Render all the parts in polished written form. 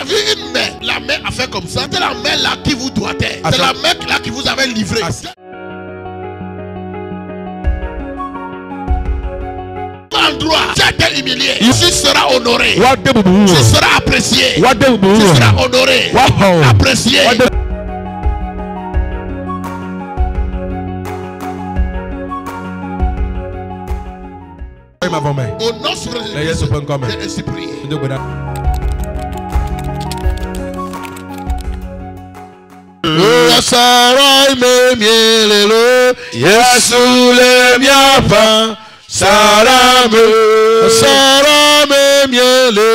a vu une main. La main a fait comme ça. C'est la main là qui vous doigtait. C'est la main là qui vous avait livré. Endroit, tu as été humilié. Tu seras honoré. Tu seras apprécié. Tu seras honoré. Apprécié. Au nom de Jésus, j'ai ainsi prié. Sarai me mielelo, Yesu le miapa. Sarame miele,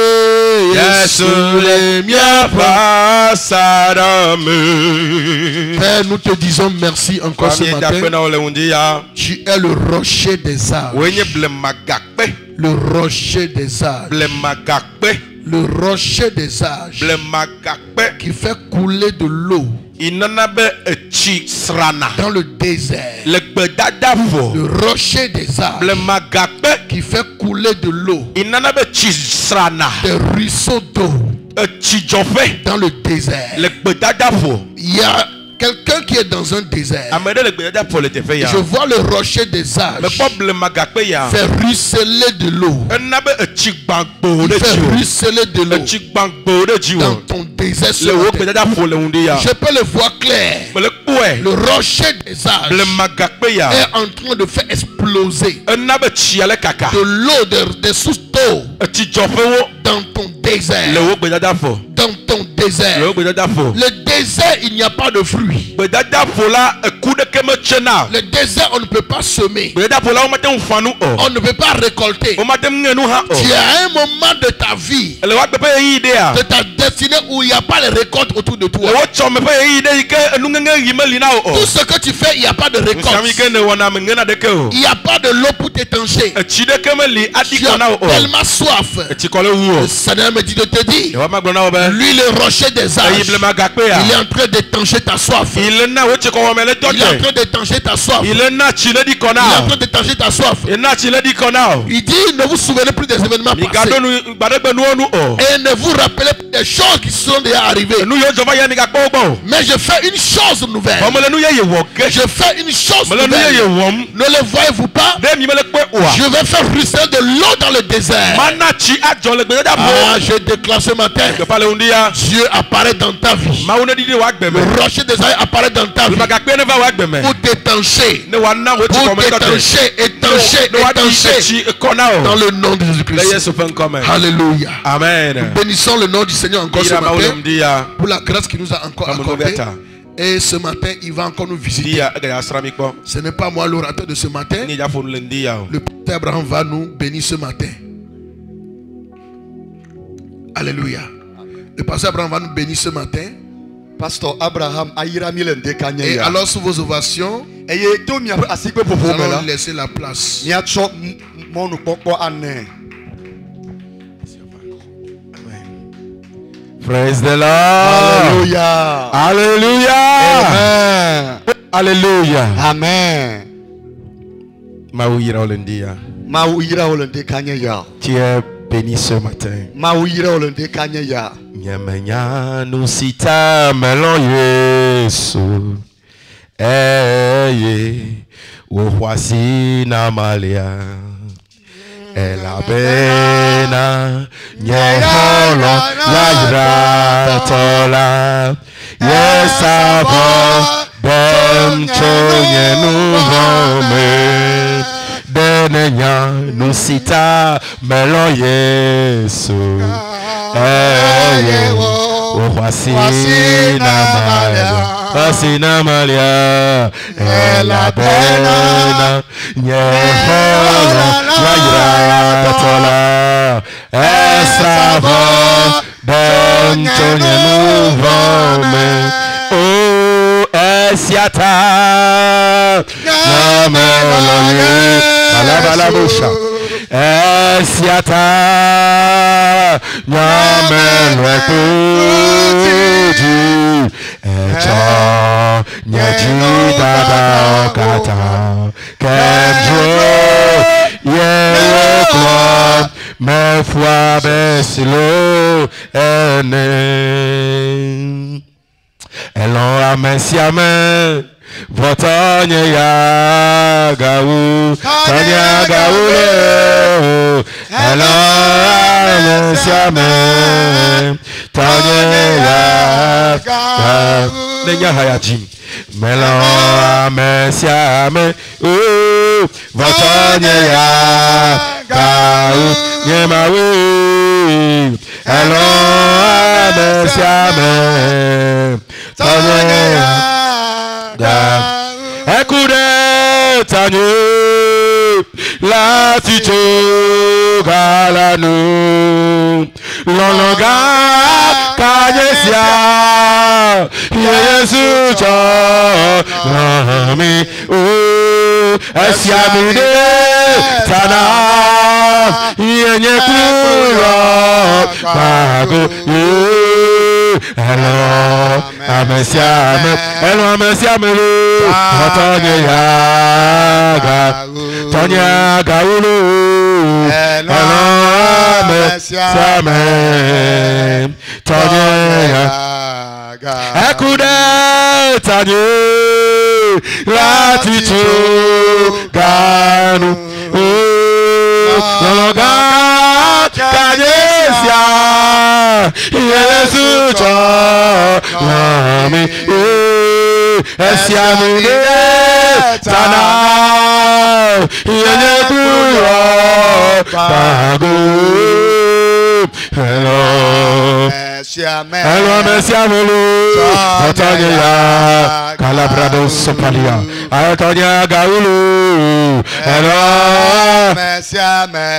Yesu le miapa. Sarame. Père, nous te disons merci encore ce matin. Tu es le rocher des âges. Le rocher des âges. Le rocher des âges qui fait couler de l'eau dans le désert. Le rocher des âges qui fait couler de l'eau, des ruisseaux d'eau dans le désert. Il y a quelqu'un qui est dans un désert. Je vois le rocher des âges faire ruisseler de l'eau. Il fait ruisseler de l'eau dans ton désert. Je peux le voir clair. Le rocher des âges est en train de faire exploser de l'eau, des sources d'eau dans ton désert. Dans ton désert. Le désert, il n'y a pas de fruits. Le désert, on ne peut pas semer. On ne peut pas récolter. Tu as un moment de ta vie, de ta destinée, où il n'y a pas de récolte autour de toi. Tout ce que tu fais, il n'y a pas de récolte. Il n'y a pas de l'eau pour t'étancher. Tu as tellement soif. Le Seigneur me dit de te dire, lui le rocher des âges, il est en train d'étancher ta soif. Il est en train d'étancher ta soif. Il est en train d'étancher ta soif. Il dit, ne vous souvenez plus des événements passés. Et ne vous rappelez plus des choses qui sont déjà arrivées. Mais je fais une chose nouvelle. Je fais une chose nouvelle. Ne le voyez-vous pas? Je vais faire ruisseler de l'eau dans le désert. Ah, je déclare ce matin, Dieu apparaît dans ta vie. Le rocher des âges apparaît dans ta vie pour t'étancher, étancher dans le nom de Jésus-Christ. Alléluia. Amen. Nous bénissons le nom du Seigneur encore ce matin pour la grâce qu'il nous a encore accordée. Et ce matin, il va encore nous visiter. Ce n'est pas moi l'orateur de ce matin. Le Père Abraham va nous bénir ce matin. Alléluia. Le pasteur Abraham va nous bénir ce matin. Pasteur Abraham et alors sous vos ovations, nous allons laisser la place. Praise the Lord. Alléluia. Alléluia. Alléluia. Amen. Tu es béni ce matin. Nyamenya nusita melon Yesu. Eye wohwasi na malia. Elabena nyeholo yajra tola. Yesavo bem chonye nuvome. Denenya nusita melon Yesu. Eye wohwasi na malia. Elabena nyeholo yajra tola. Esavo bem chonye nuvome. Oh, esiata na meloye alabalabusha. Esiata na meloye echa nyaji dada kata kemjo ye klo me foi besilo ene elon amesiame votonye ya gawu tanya gawu elon amesiame tanya ya gawu nenya hayaji melon amesiame votonye ya gawu nyemawe elon amesiame tanya ya ekure tanye láti jogalanu lọ́lọ́gá káyéṣíà Jésù jọ ràn mí ẹ̀sìn àmì dé tànà ìyẹn kúrò pàgọ́ hello amesiame lo Tonya yaga ulu hello amesiame Tonya yaga ekude tanye láti tu ganu lọ́lọ́gá káyéṣíà Jésù jọ ràn mí ẹ̀sìn àmì dé tànà ìyẹn kúrò pàgọ́ hello mesiame lo Tonya ya calabrado sopalia Tonya gaulu hello mesiame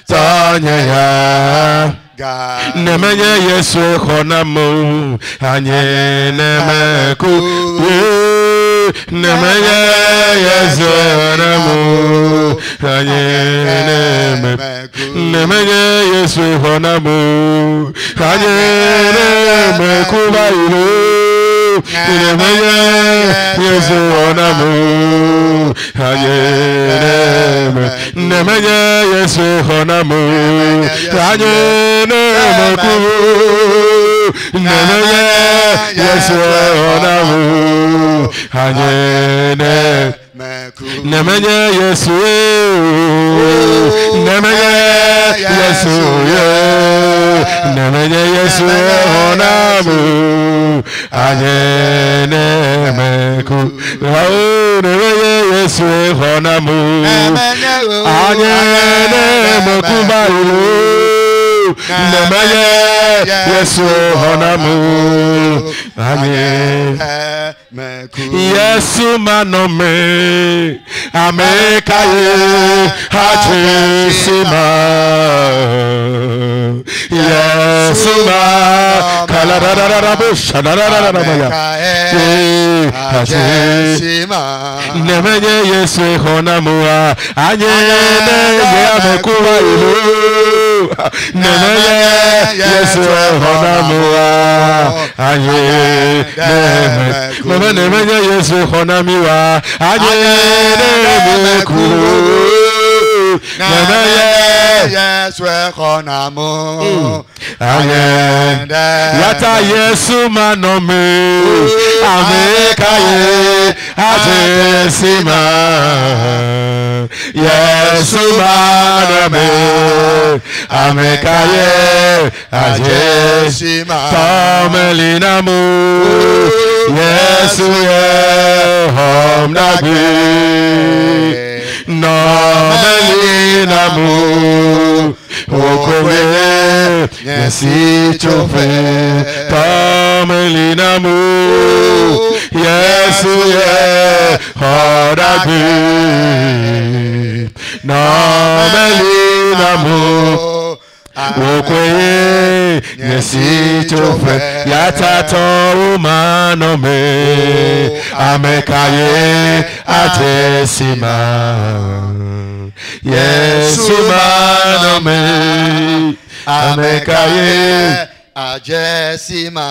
Tonya ya nemenye Yesu khonamu anye nemeku nemenye Yesu khonamu anye nemeku nemenye Yesu khonamu anye nemeku bailu nemenye Yesu khonamu anye nemenye Yesu khonamu anye nemeku nemenye Yesu khonamu anye nemenye Yesu nemenye Yesu nemenye Yesu khonamu anye nemeku nemenye Yesu khonamu anye nemeku bailu nemenye Yesu khonamu amen Yesu manome amekaye hachesima Yesu ma kalarararabusha narararabaya hachesima nemenye Yesu khonamu anye nemenye amekuwa ilu nemenye Yesu khonamu anye nemenye Yesu khonamiwa anye nemeku nemenye Yesu khonamu anye yata Yesu manome amekaye atesima Yesu manome amekaye atesima tomelinamu Yesu ye homnagwe nomelinamu okowe yesichofe tomelinamu Yesu ye homnagwe nomelinamu okoye yesichofe yatato umanome amekaye atesima Yesu manome amekaye ajesima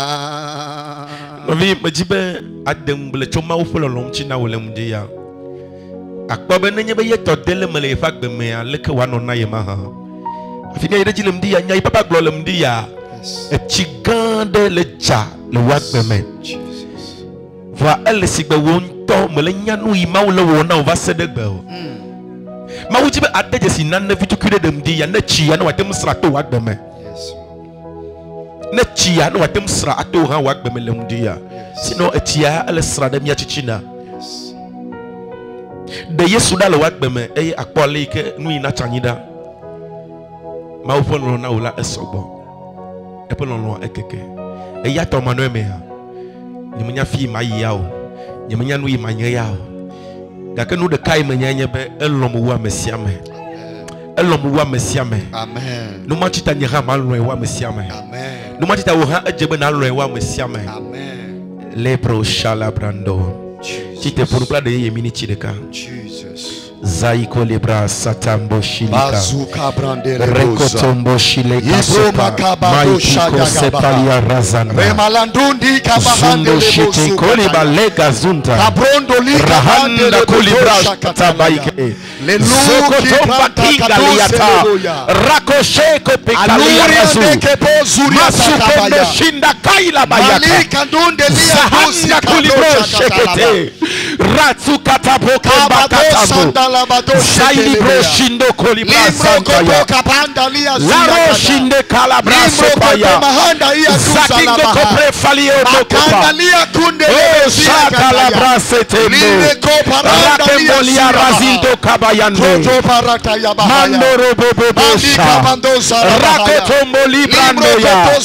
Ovi majibe adem ble choma ufolo lomchi na wolemdia akpɔbe nenye be yetɔ de le me le eƒe agbe mea leke woanɔ na ye ma hã afi ne yedzi le ŋdi ya nya yi papa gblɔ le ŋdi ya etsi gã ɖe le dza le wo agbe me va ele si gbe wo ŋutɔ me le nya nu yi mawu le wɔ na wo va se ɖe gbe o mawu dzi be ade dzesi nane vitukui ɖe ŋdi ya ne tsi ya ne wate ŋu sra to wo agbe me ne tsi ya ne wate ŋu sra ato hã wo agbe me le ŋdi ya sinɔ etsi ya ele sra ɖe mia tsitsina de Yesu ɖa le wo agbe me eye akpɔ ale yi ke nu yi na tsanyi ɖa mawu ƒe lɔlɔ na wo la esɔgbɔ eƒe lɔlɔ ekeke eya tɔ ma nɔe me hã nyemenya fi yi ma yi ya o nyemenya nu yi ma nye ya o gake nu ɖeka yi me nye be elɔm wu ame sia me elɔm wu ame sia me nu ma tsi ta nye hã ma lɔe wu ame sia me nu ma tsi ta wo hã edze be na lɔe wu ame sia me lepro shala brando tsi te ƒo nu kple ɖe ye mini tsi ɖeka Zaiko libra satambo shilika rekotombo shileka sopa maikiko sepalia razana zundo shite koliba lega zunta rahanda kolibra tabaike zokotomba kinga liata rakosheko pekalia razu masupende shinda kaila bayaka zahanda kolibra shekete ratsu kataboke bakatabu Zaili bro shindo kolibra santaya Laro shinde kalabra sopaya Zakingo kopre fali otokopa Oh shakalabra setembo Ratembolia razindo kabayande Mandoro bobobosha Rakotombo librandoya Oh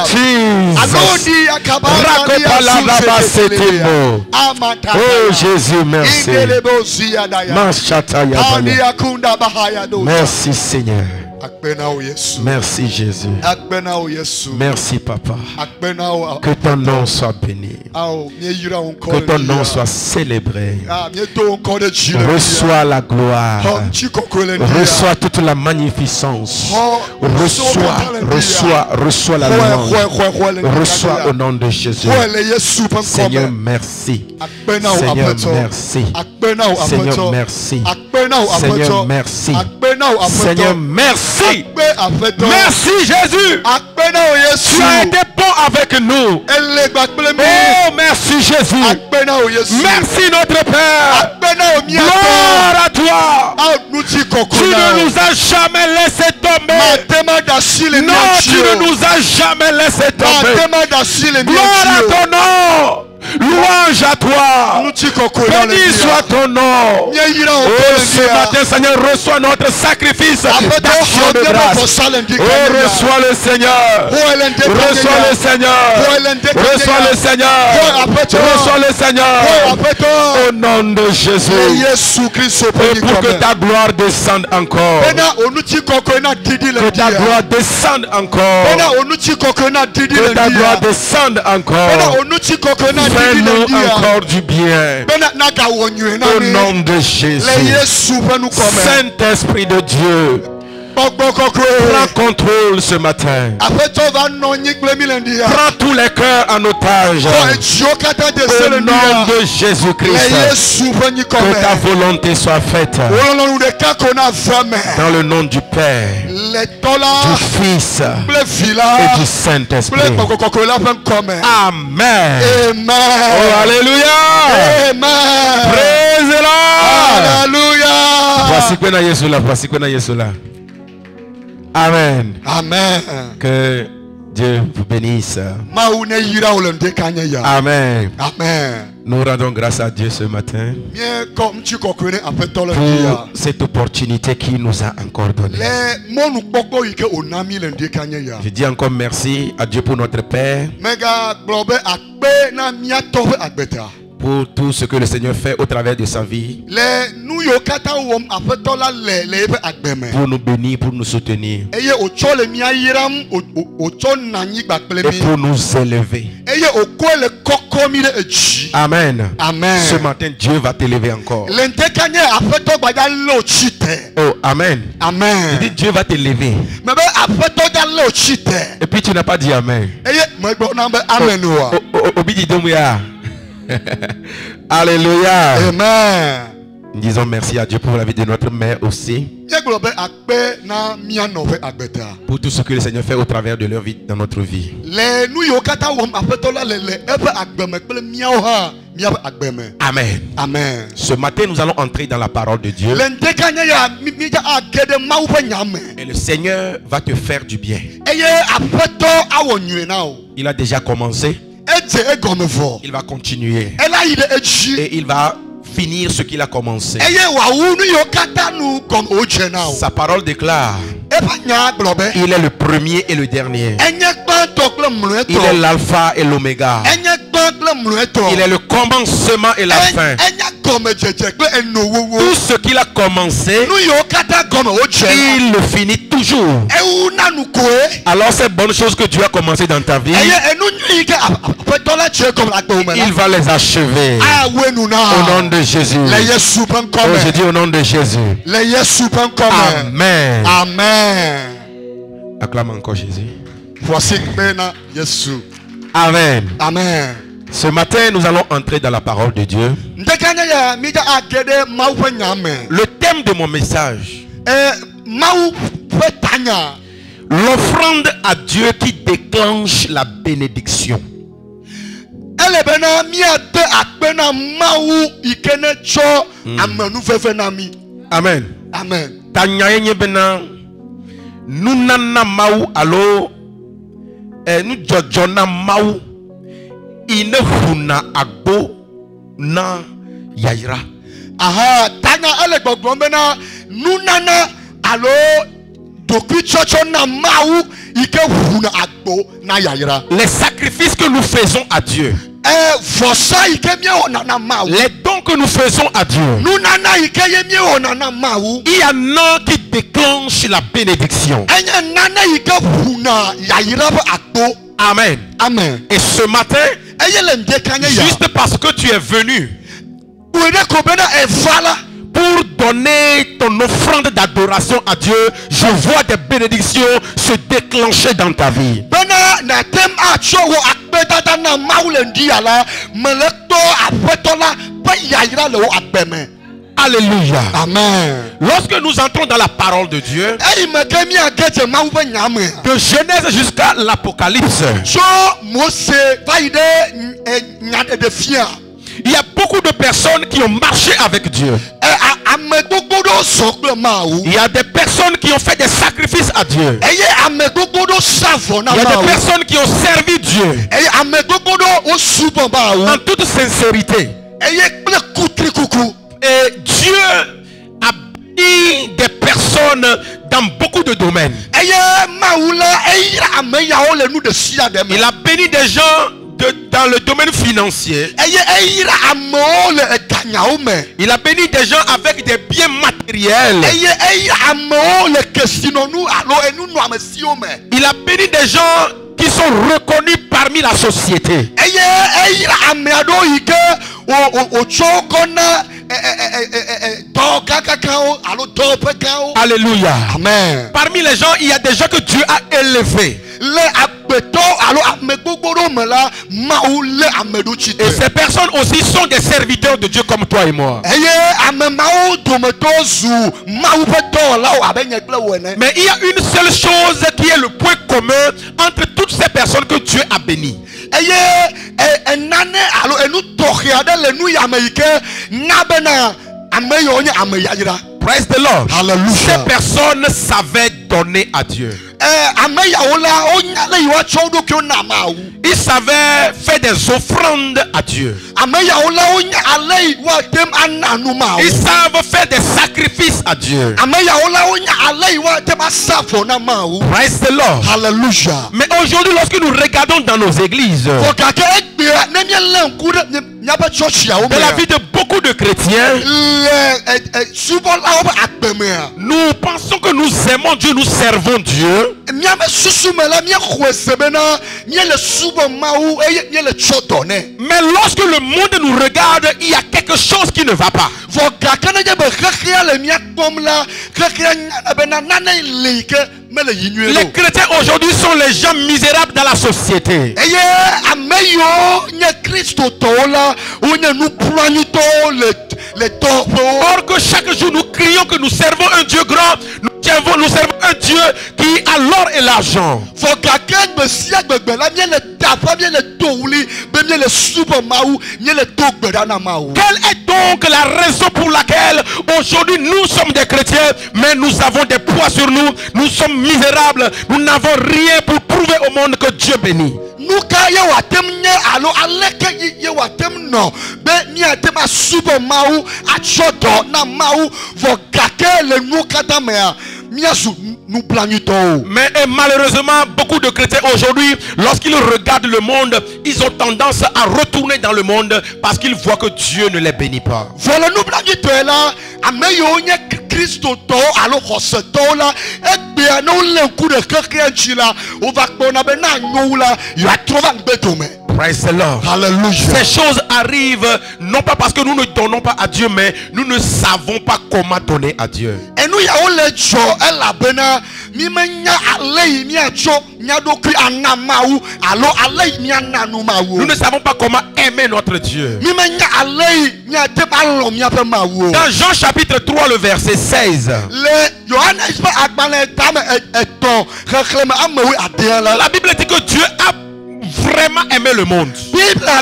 Jesus Rakopalabra setembo Oh Jésus merci Merci Seigneur. Merci Jésus. Merci Papa. Que ton nom soit béni. Que ton nom soit célébré. Reçois la gloire. Reçois toute la magnificence. Reçois la louange. Reçois au nom de Jésus. Seigneur, merci. Seigneur, merci. Seigneur, merci. Seigneur, merci. Seigneur, merci. Merci Jésus. Tu as été bon avec nous. Oh, merci Jésus. Merci notre Père. Gloire à toi. Tu ne nous as jamais laissé tomber. Non, tu ne nous as jamais laissé tomber. Gloire à ton nom. Louange à toi. Béni soit ton nom. Oh, ce matin, Seigneur, reçois notre sacrifice d'action de grâce. Oh, reçois le Seigneur. Reçois le Seigneur. Reçois le Seigneur. Reçois le Seigneur. Au nom de Jésus. Et pour que ta gloire descende encore. Que ta gloire descende encore. Que ta gloire descende encore. Fais-nous encore du bien. Au nom de Jésus. Saint-Esprit de Dieu, prends contrôle ce matin. Prends tous les cœurs en otage. Au nom de Jésus-Christ. Que ta volonté soit faite. Dans le nom du Père, du Fils et du Saint-Esprit. Amen. Oh, alléluia. Praise the Lord. Alléluia. Voici que Jésus là. Amen. Amen. Que Dieu vous bénisse. Amen. Amen. Nous rendons grâce à Dieu ce matin pour cette opportunité qu'il nous a encore donnée. Je dis encore merci à Dieu pour notre Père, pour tout ce que le Seigneur fait au travers de sa vie, pour nous bénir, pour nous soutenir et pour nous élever. Amen. Amen. Ce matin, Dieu va t'élever encore. Oh, amen. Amen. Il dit Dieu va t'élever. Et puis tu n'as pas dit amen. Alléluia. Amen. Disons merci à Dieu pour la vie de notre mère aussi. Pour tout ce que le Seigneur fait au travers de leur vie dans notre vie. Amen. Amen. Ce matin, nous allons entrer dans la parole de Dieu. Et le Seigneur va te faire du bien. Il a déjà commencé. Il va continuer. Et il va finir ce qu'il a commencé. Sa parole déclare: il est le premier et le dernier. Il est l'alpha et l'oméga. Il est le commencement et la fin. Tout ce qu'il a commencé, il le finit toujours. Alors ces bonnes choses que Dieu a commencé dans ta vie, il va les achever. Au nom de Jésus. Oh, je dis au nom de Jésus. Amen. Amen. Acclame encore Jésus. Amen. Amen. Ce matin, nous allons entrer dans la parole de Dieu. Le thème de mon message: l'offrande à Dieu qui déclenche la bénédiction. Amen. Amen. Tanyaye bena nunana mau alo nu jojona mau ine huna agbo na yaira. Aha, tanya ale gbogbo bena nunana alo doki chocho na mau ike huna agbo na yaira. Les sacrifices que nous faisons à Dieu, les dons que nous faisons à Dieu, il y en a qui déclenchent la bénédiction. Amen. Amen. Et ce matin, juste parce que tu es venu pour donner ton offrande d'adoration à Dieu, je vois des bénédictions se déclencher dans ta vie. Alléluia. Amen. Lorsque nous entrons dans la parole de Dieu, de Genèse jusqu'à l'Apocalypse, il y a beaucoup de personnes qui ont marché avec Dieu. Il y a des personnes qui ont fait des sacrifices à Dieu. Il y a des personnes qui ont servi Dieu en toute sincérité. Et Dieu a béni des personnes dans beaucoup de domaines. Il a béni des gens dans le domaine financier. Il a béni des gens avec des biens matériels. Il a béni des gens qui sont reconnus parmi la société. Alléluia. Amen. Parmi les gens, il y a des gens que Dieu a élevés. Et ces personnes aussi sont des serviteurs de Dieu comme toi et moi. Mais il y a une seule chose qui est le point commun entre toutes ces personnes que Dieu a bénies. Praise the Lord. Hallelujah. Ces personnes savaient donner à Dieu. Ils savaient faire des offrandes à Dieu. Ils savent faire des sacrifices à Dieu. Praise the Lord. Hallelujah. Mais aujourd'hui, lorsque nous regardons dans nos églises, de la vie de beaucoup de chrétiens, nous pensons que nous aimons Dieu, nous servons Dieu. Mais lorsque le monde nous regarde, il y a quelque chose qui ne va pas. Les chrétiens aujourd'hui sont les gens misérables dans la société. Or que chaque jour nous crions que nous servons un Dieu grand, nous servons un Dieu qui a l'or et l'argent. Quelle est donc la raison pour laquelle aujourd'hui nous sommes des chrétiens, mais nous avons des poids sur nous, nous sommes misérables, nous n'avons rien pour prouver au monde que Dieu bénit. Mais malheureusement, beaucoup de chrétiens aujourd'hui, lorsqu'ils regardent le monde, ils ont tendance à retourner dans le monde parce qu'ils voient que Dieu ne les bénit pas. Praise the Lord. Hallelujah. Ces choses arrivent non pas parce que nous ne donnons pas à Dieu, mais nous ne savons pas comment donner à Dieu. Nous ne savons pas comment aimer notre Dieu. Dans Jean chapitre 3, le verset 16, la Bible dit que Dieu a vraiment aimé le monde. Dieu a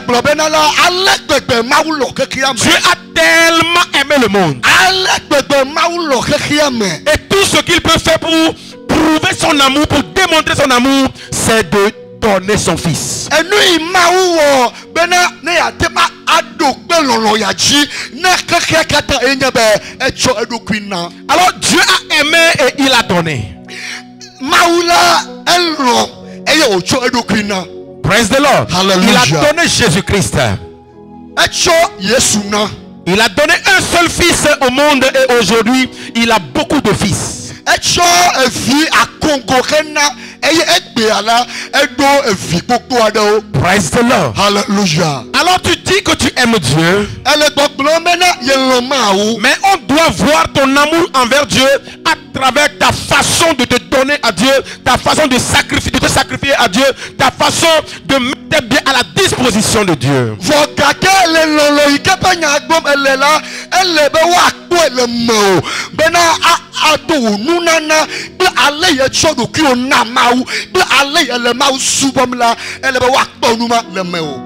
tellement aimé le monde. Et tout ce qu'il peut faire pour prouver son amour, pour démontrer son amour, c'est de donner son fils. Alors Dieu a aimé et il a donné. Praise the Lord. Hallelujah. Il a donné Jésus-Christ. Il a donné un seul fils au monde et aujourd'hui il a beaucoup de fils. Praise the Lord. Hallelujah. Alors tu dis que tu aimes Dieu, mais on doit voir ton amour envers Dieu à travers ta façon de te donner à Dieu, ta façon de te sacrifier à Dieu, ta façon de mettre bien à la disposition de Dieu.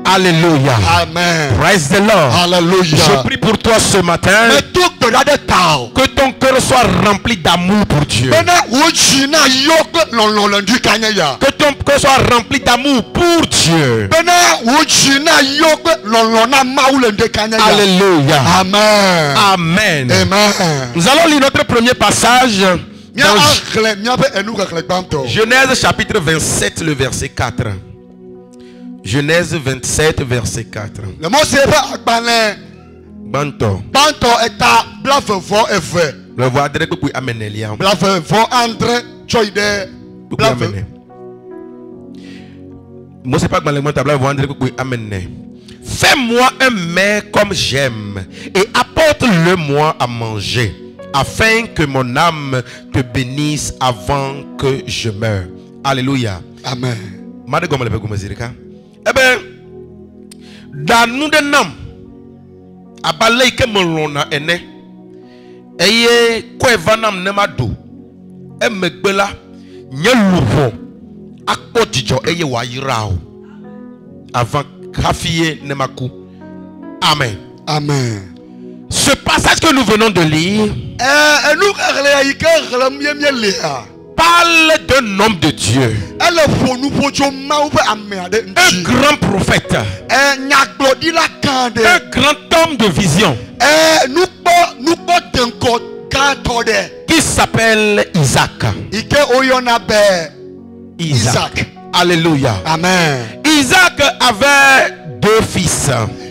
Alléluia. Amen. Praise the Lord. Hallelujah. Je prie pour toi ce matin que ton cœur soit rempli d'amour pour Dieu. Que ton cœur soit rempli d'amour pour Dieu. Alléluia. Amen. Amen. Amen. Nous allons lire notre premier passage dans Genèse chapitre 27, le verset 4. Genèse 27, verset 4. Banto. Le voir direct pour amener les liens. Moi c'est pas dans le monde tableau voir direct pour amener. Fais-moi un mets comme j'aime et apporte-le moi à manger, afin que mon âme te bénisse avant que je meure. Alléluia. Amen. Eh bien, dans nous de nam, à balai que mon lona ene, eye quoi vanam nemado, e megbela, nyeluvo, akpotidjo eye wa yirao, avant kafie nemaku. Amen. Amen. Ce passage que nous venons de lire parle d'un homme de Dieu, un grand prophète, un grand homme de vision qui s'appelle Isaac. Isaac. Alléluia. Amen. Isaac avait deux fils.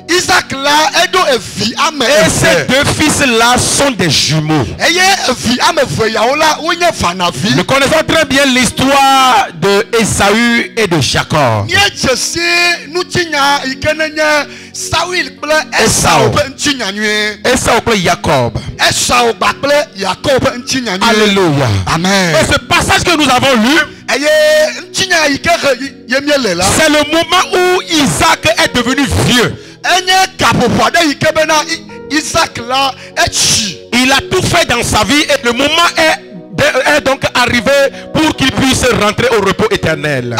Isaac là et ces deux fils là sont des jumeaux. Nous connaissons très bien l'histoire de Esaü et de Jacob. Esaü et Jacob. Alléluia. Amen. Et ce passage que nous avons lu, c'est le moment où Isaac est devenu vieux. Isaac là est. Il a tout fait dans sa vie et le moment est donc arrivé pour qu'il puisse rentrer au repos éternel.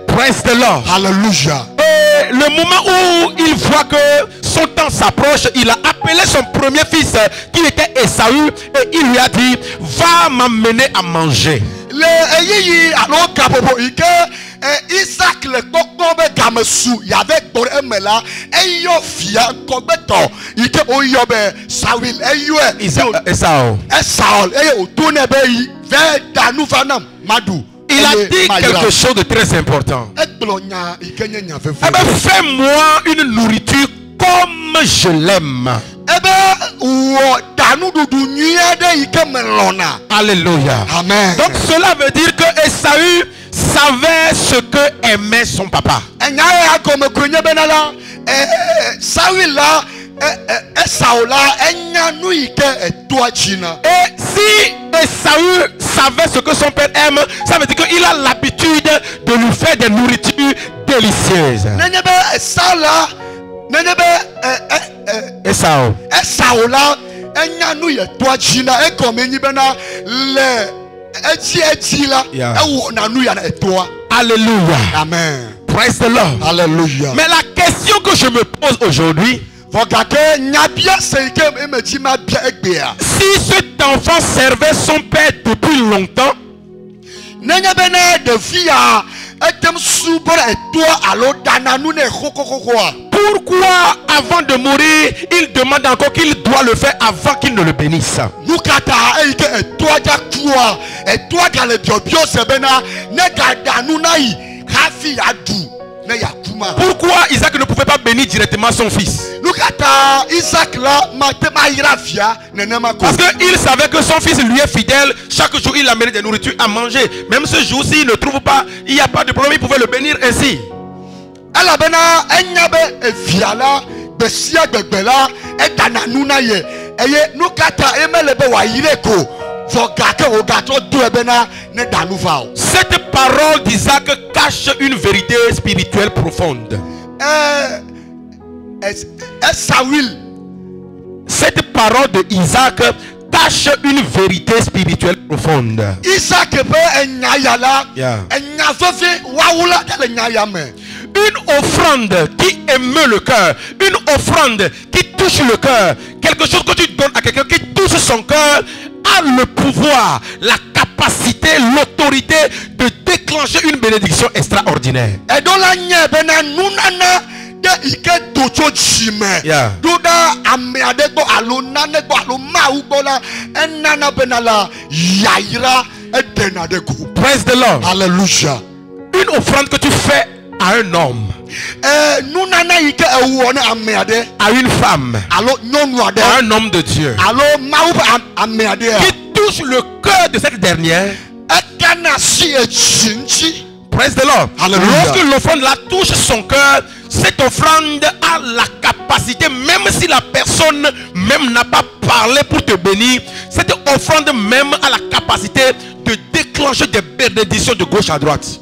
Praise the Lord. Hallelujah. Et le moment où il voit que son temps s'approche, il a appelé son premier fils qui était Esaü et il lui a dit, va m'amener à manger. Isaac le kokome gamesu y'avait pour emela eyo fia kobeto ike oyobe Saül eyo Esau eyo tourne be yi ve danu fanam madu. Il a dit quelque chose de très important. Fais-moi une nourriture comme je l'aime. Alléluia. Amen. Donc cela veut dire que Esaü savait ce que aimait son papa. Et si Esaü savait ce que son père aime, ça veut dire qu'il a l'habitude de lui faire des nourritures délicieuses. Esau là Alléluia. Amen. Praise the Lord. Hallelujah. Mais la question que je me pose aujourd'hui, si cet enfant servait son père depuis longtemps, pourquoi avant de mourir il demande encore qu'il doit le faire avant qu'il ne le bénisse? Pourquoi Isaac ne pouvait pas bénir directement son fils? Parce qu'il savait que son fils lui est fidèle. Chaque jour il amène des nourritures à manger. Même ce jour-ci il ne trouve pas, il n'y a pas de problème, il pouvait le bénir ainsi. Cette parole d'Isaac cache une vérité spirituelle profonde. Cette parole d'Isaac cache une vérité spirituelle profonde. Une offrande qui émeut le cœur, une offrande qui touche le cœur, quelque chose que tu donnes à quelqu'un qui touche son cœur, a le pouvoir, la capacité, l'autorité de déclencher une bénédiction extraordinaire. Praise the Lord. Hallelujah. Une offrande que tu fais à un homme, à une femme, à un homme de Dieu, qui touche le cœur de cette dernière. Praise the Lord. Lorsque l'offrande la touche son cœur, cette offrande a la capacité, même si la personne même n'a pas parlé pour te bénir, cette offrande même a la capacité de déclencher des bénédictions de gauche à droite.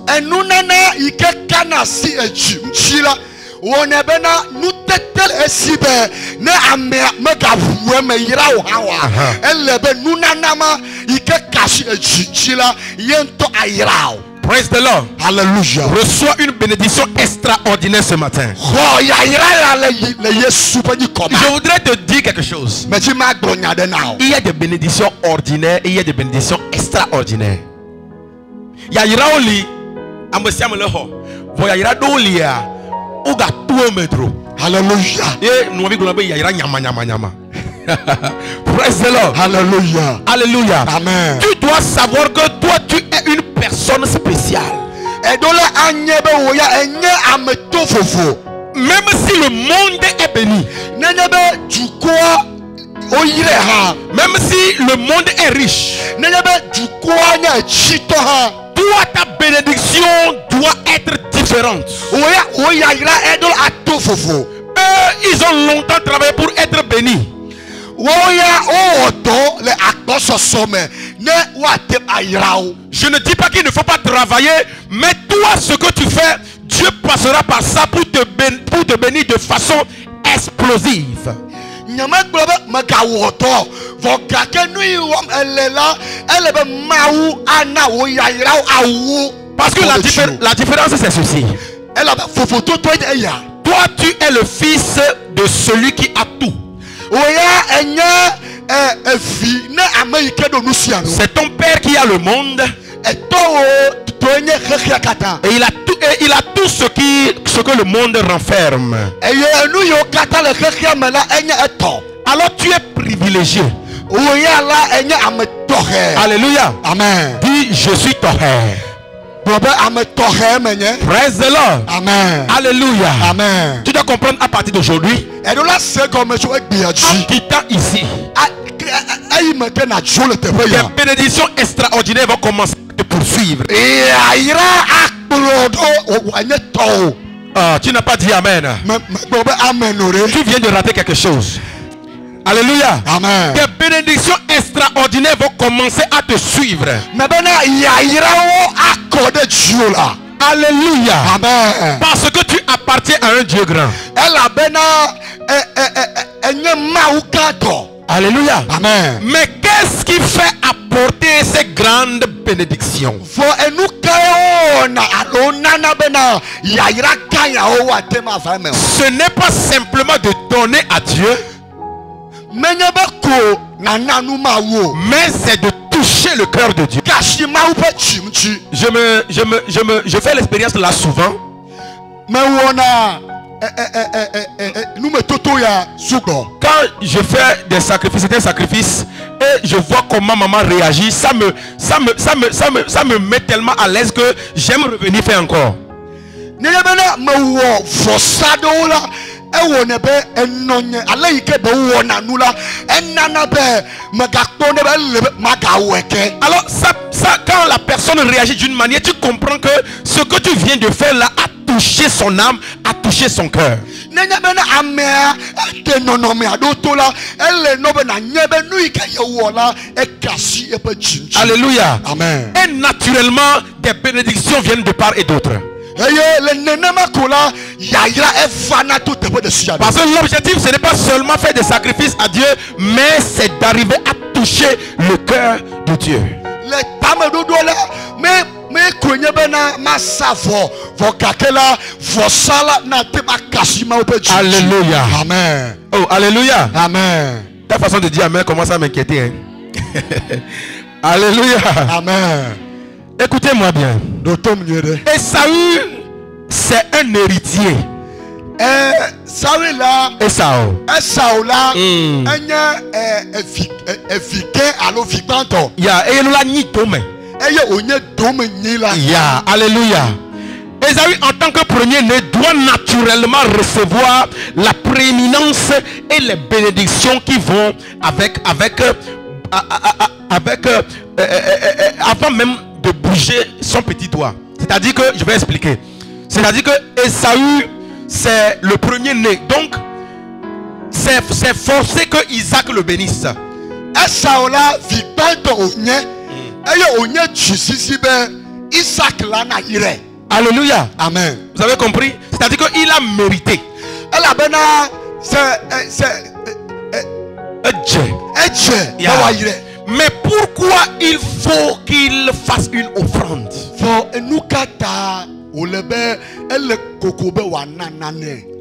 Praise the Lord. Hallelujah. Reçois une bénédiction extraordinaire ce matin. Je voudrais te dire quelque chose. Il y a des bénédictions ordinaires et il y a des bénédictions extraordinaires. Hallelujah. Praise the Lord. Hallelujah. Alléluia. Amen. Tu dois savoir que toi tu es une personne spéciale. Même si le monde est béni, même si le monde est riche, toi ta bénédiction doit être différente. Eux, ils ont longtemps travaillé pour être bénis. Je ne dis pas qu'il ne faut pas travailler, mais toi, ce que tu fais, Dieu passera par ça pour te bénir de façon explosive. Parce que la différence c'est ceci. Toi tu es le fils de celui qui a tout. C'est ton père qui a le monde. Et il a tout ce que le monde renferme. Alors tu es privilégié. Alléluia. Amen. Dis je suis Toré. Praise the Lord. Amen. Alléluia. Amen. Tu dois comprendre à partir d'aujourd'hui. En quittant ici, des bénédictions extraordinaires vont commencer à te poursuivre. Tu n'as pas dit Amen. Tu viens de rater quelque chose. Alléluia. Amen. Des bénédictions extraordinaires vont commencer à te suivre. Alléluia. Amen. Parce que tu appartiens à un Dieu grand. Alléluia. Amen. Mais qu'est-ce qui fait apporter ces grandes bénédictions? Ce n'est pas simplement de donner à Dieu, mais c'est de toucher le cœur de Dieu. Je fais l'expérience là souvent. Quand je fais des sacrifices, c'est un sacrifice, et je vois comment maman réagit, ça me met tellement à l'aise que j'aime revenir faire encore. Alors ça, quand la personne réagit d'une manière, tu comprends que ce que tu viens de faire là a touché son âme, a touché son cœur. Alléluia. Amen. Et naturellement, des bénédictions viennent de part et d'autre. Parce que l'objectif, ce n'est pas seulement faire des sacrifices à Dieu, mais c'est d'arriver à toucher le cœur de Dieu. Alléluia. Amen. Oh, alléluia. Amen. Ta façon de dire amen commence à m'inquiéter. Hein? Alléluia. Amen. Écoutez-moi bien. Esaü, c'est un héritier. Esaü. Alléluia. Esaü, en tant que premier-né, doit naturellement recevoir la prééminence et les bénédictions qui vont avant même de bouger son petit doigt. C'est-à-dire que, je vais expliquer. C'est-à-dire que Esaü, c'est le premier-né. Donc, c'est forcé que Isaac le bénisse. Alléluia. Amen. Vous avez compris? C'est-à-dire qu'il a mérité. Mais pourquoi il faut qu'il fasse une offrande?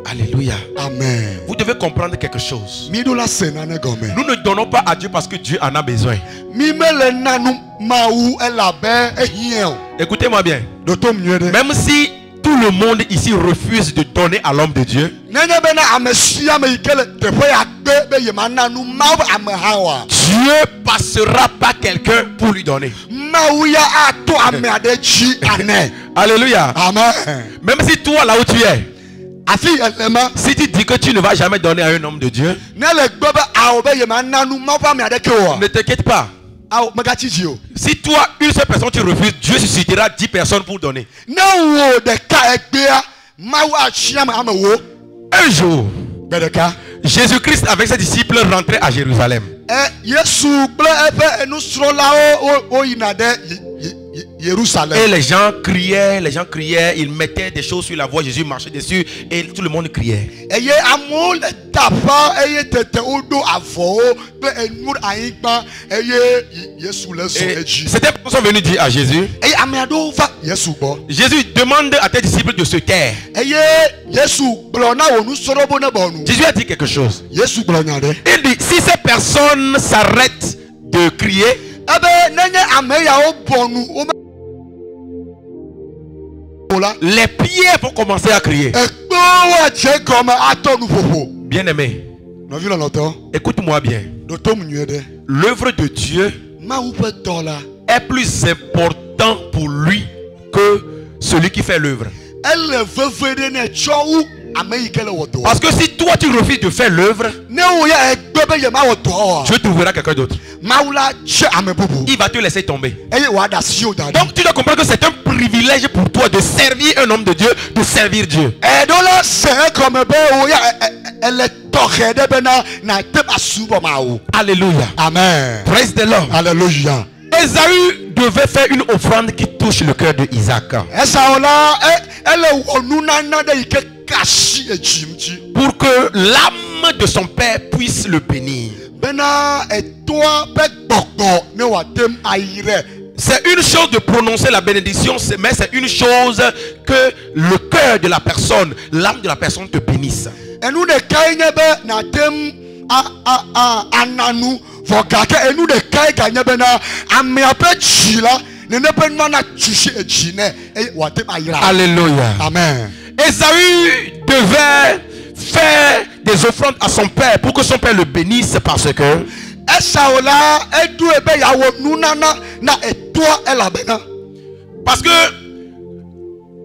Alléluia. Amen. Vous devez comprendre quelque chose. Nous ne donnons pas à Dieu parce que Dieu en a besoin. Écoutez-moi bien. Même si tout le monde ici refuse de donner à l'homme de Dieu, Dieu passera par quelqu'un pour lui donner. Alléluia. Amen. Même si toi là où tu es, si tu dis que tu ne vas jamais donner à un homme de Dieu, ne t'inquiète pas. Si toi, une seule personne, tu refuses, Dieu suscitera 10 personnes pour donner. Un jour, Jésus-Christ avec ses disciples rentrait à Jérusalem. Et les gens criaient, ils mettaient des choses sur la voie, Jésus marchait dessus et tout le monde criait. Certaines personnes sont venues dire à Jésus, Jésus demande à tes disciples de se taire. Jésus a dit quelque chose. Il dit, si ces personnes s'arrêtent de crier, les pierres vont commencer à crier. Bien-aimé, écoute-moi bien. L'œuvre de Dieu est plus important pour lui que celui qui fait l'œuvre. Parce que si toi tu refuses de faire l'œuvre, Dieu trouvera quelqu'un d'autre. Il va te laisser tomber. Donc tu dois comprendre que c'est un privilège pour toi de servir un homme de Dieu, de servir Dieu. Alléluia. Amen. Praise the Lord. Alléluia. Ésaü devait faire une offrande qui touche le cœur de Isaac. Pour que l'âme de son père puisse le bénir. C'est une chose de prononcer la bénédiction, mais c'est une chose que le cœur de la personne, l'âme de la personne te bénisse. Alléluia. Amen. Ésaü devait faire des offrandes à son père pour que son père le bénisse, parce que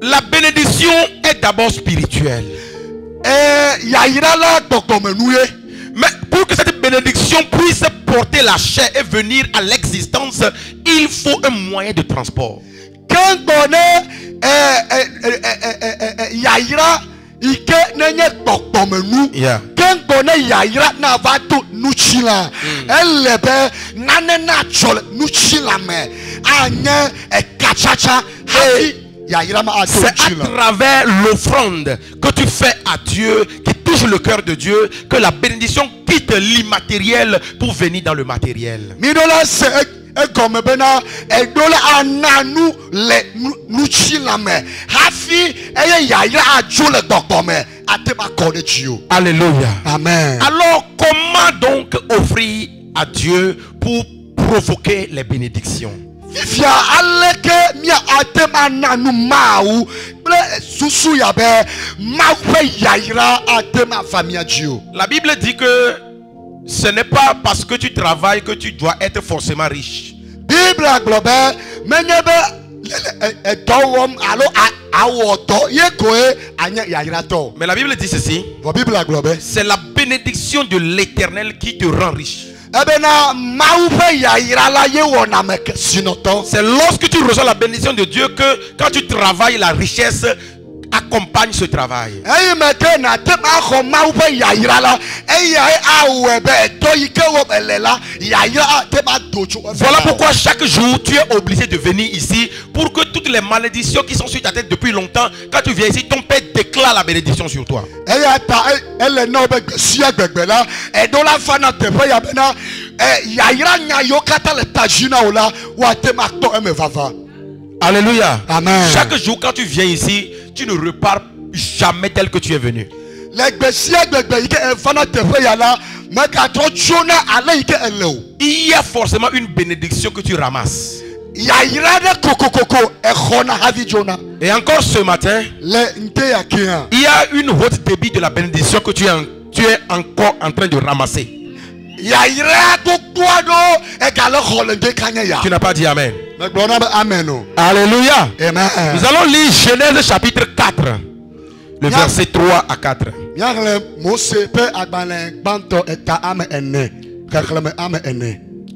la bénédiction est d'abord spirituelle. Mais pour que cette bénédiction puisse porter la chair et venir à l'existence, il faut un moyen de transport. Yeah. C'est à travers l'offrande que tu fais à Dieu, qui touche le cœur de Dieu, que la bénédiction quitte l'immatériel pour venir dans le matériel. Alléluia. Amen. Alors comment donc offrir à Dieu pour provoquer les bénédictions? La Bible dit que ce n'est pas parce que tu travailles que tu dois être forcément riche. Mais la Bible dit ceci: c'est la bénédiction de l'Éternel qui te rend riche. C'est lorsque tu reçois la bénédiction de Dieu que quand tu travailles, la richesse accompagne ce travail. Voilà pourquoi chaque jour tu es obligé de venir ici, pour que toutes les malédictions qui sont sur ta tête depuis longtemps, quand tu viens ici, ton père déclare la bénédiction sur toi. Alléluia. Amen. Chaque jour quand tu viens ici, tu ne repars jamais tel que tu es venu. Il y a forcément une bénédiction que tu ramasses. Et encore ce matin, il y a une haute débit de la bénédiction que tu es encore en train de ramasser. Tu n'as pas dit Amen. Alléluia. Amen. Nous allons lire Genèse chapitre 4, le verset 3 à 4.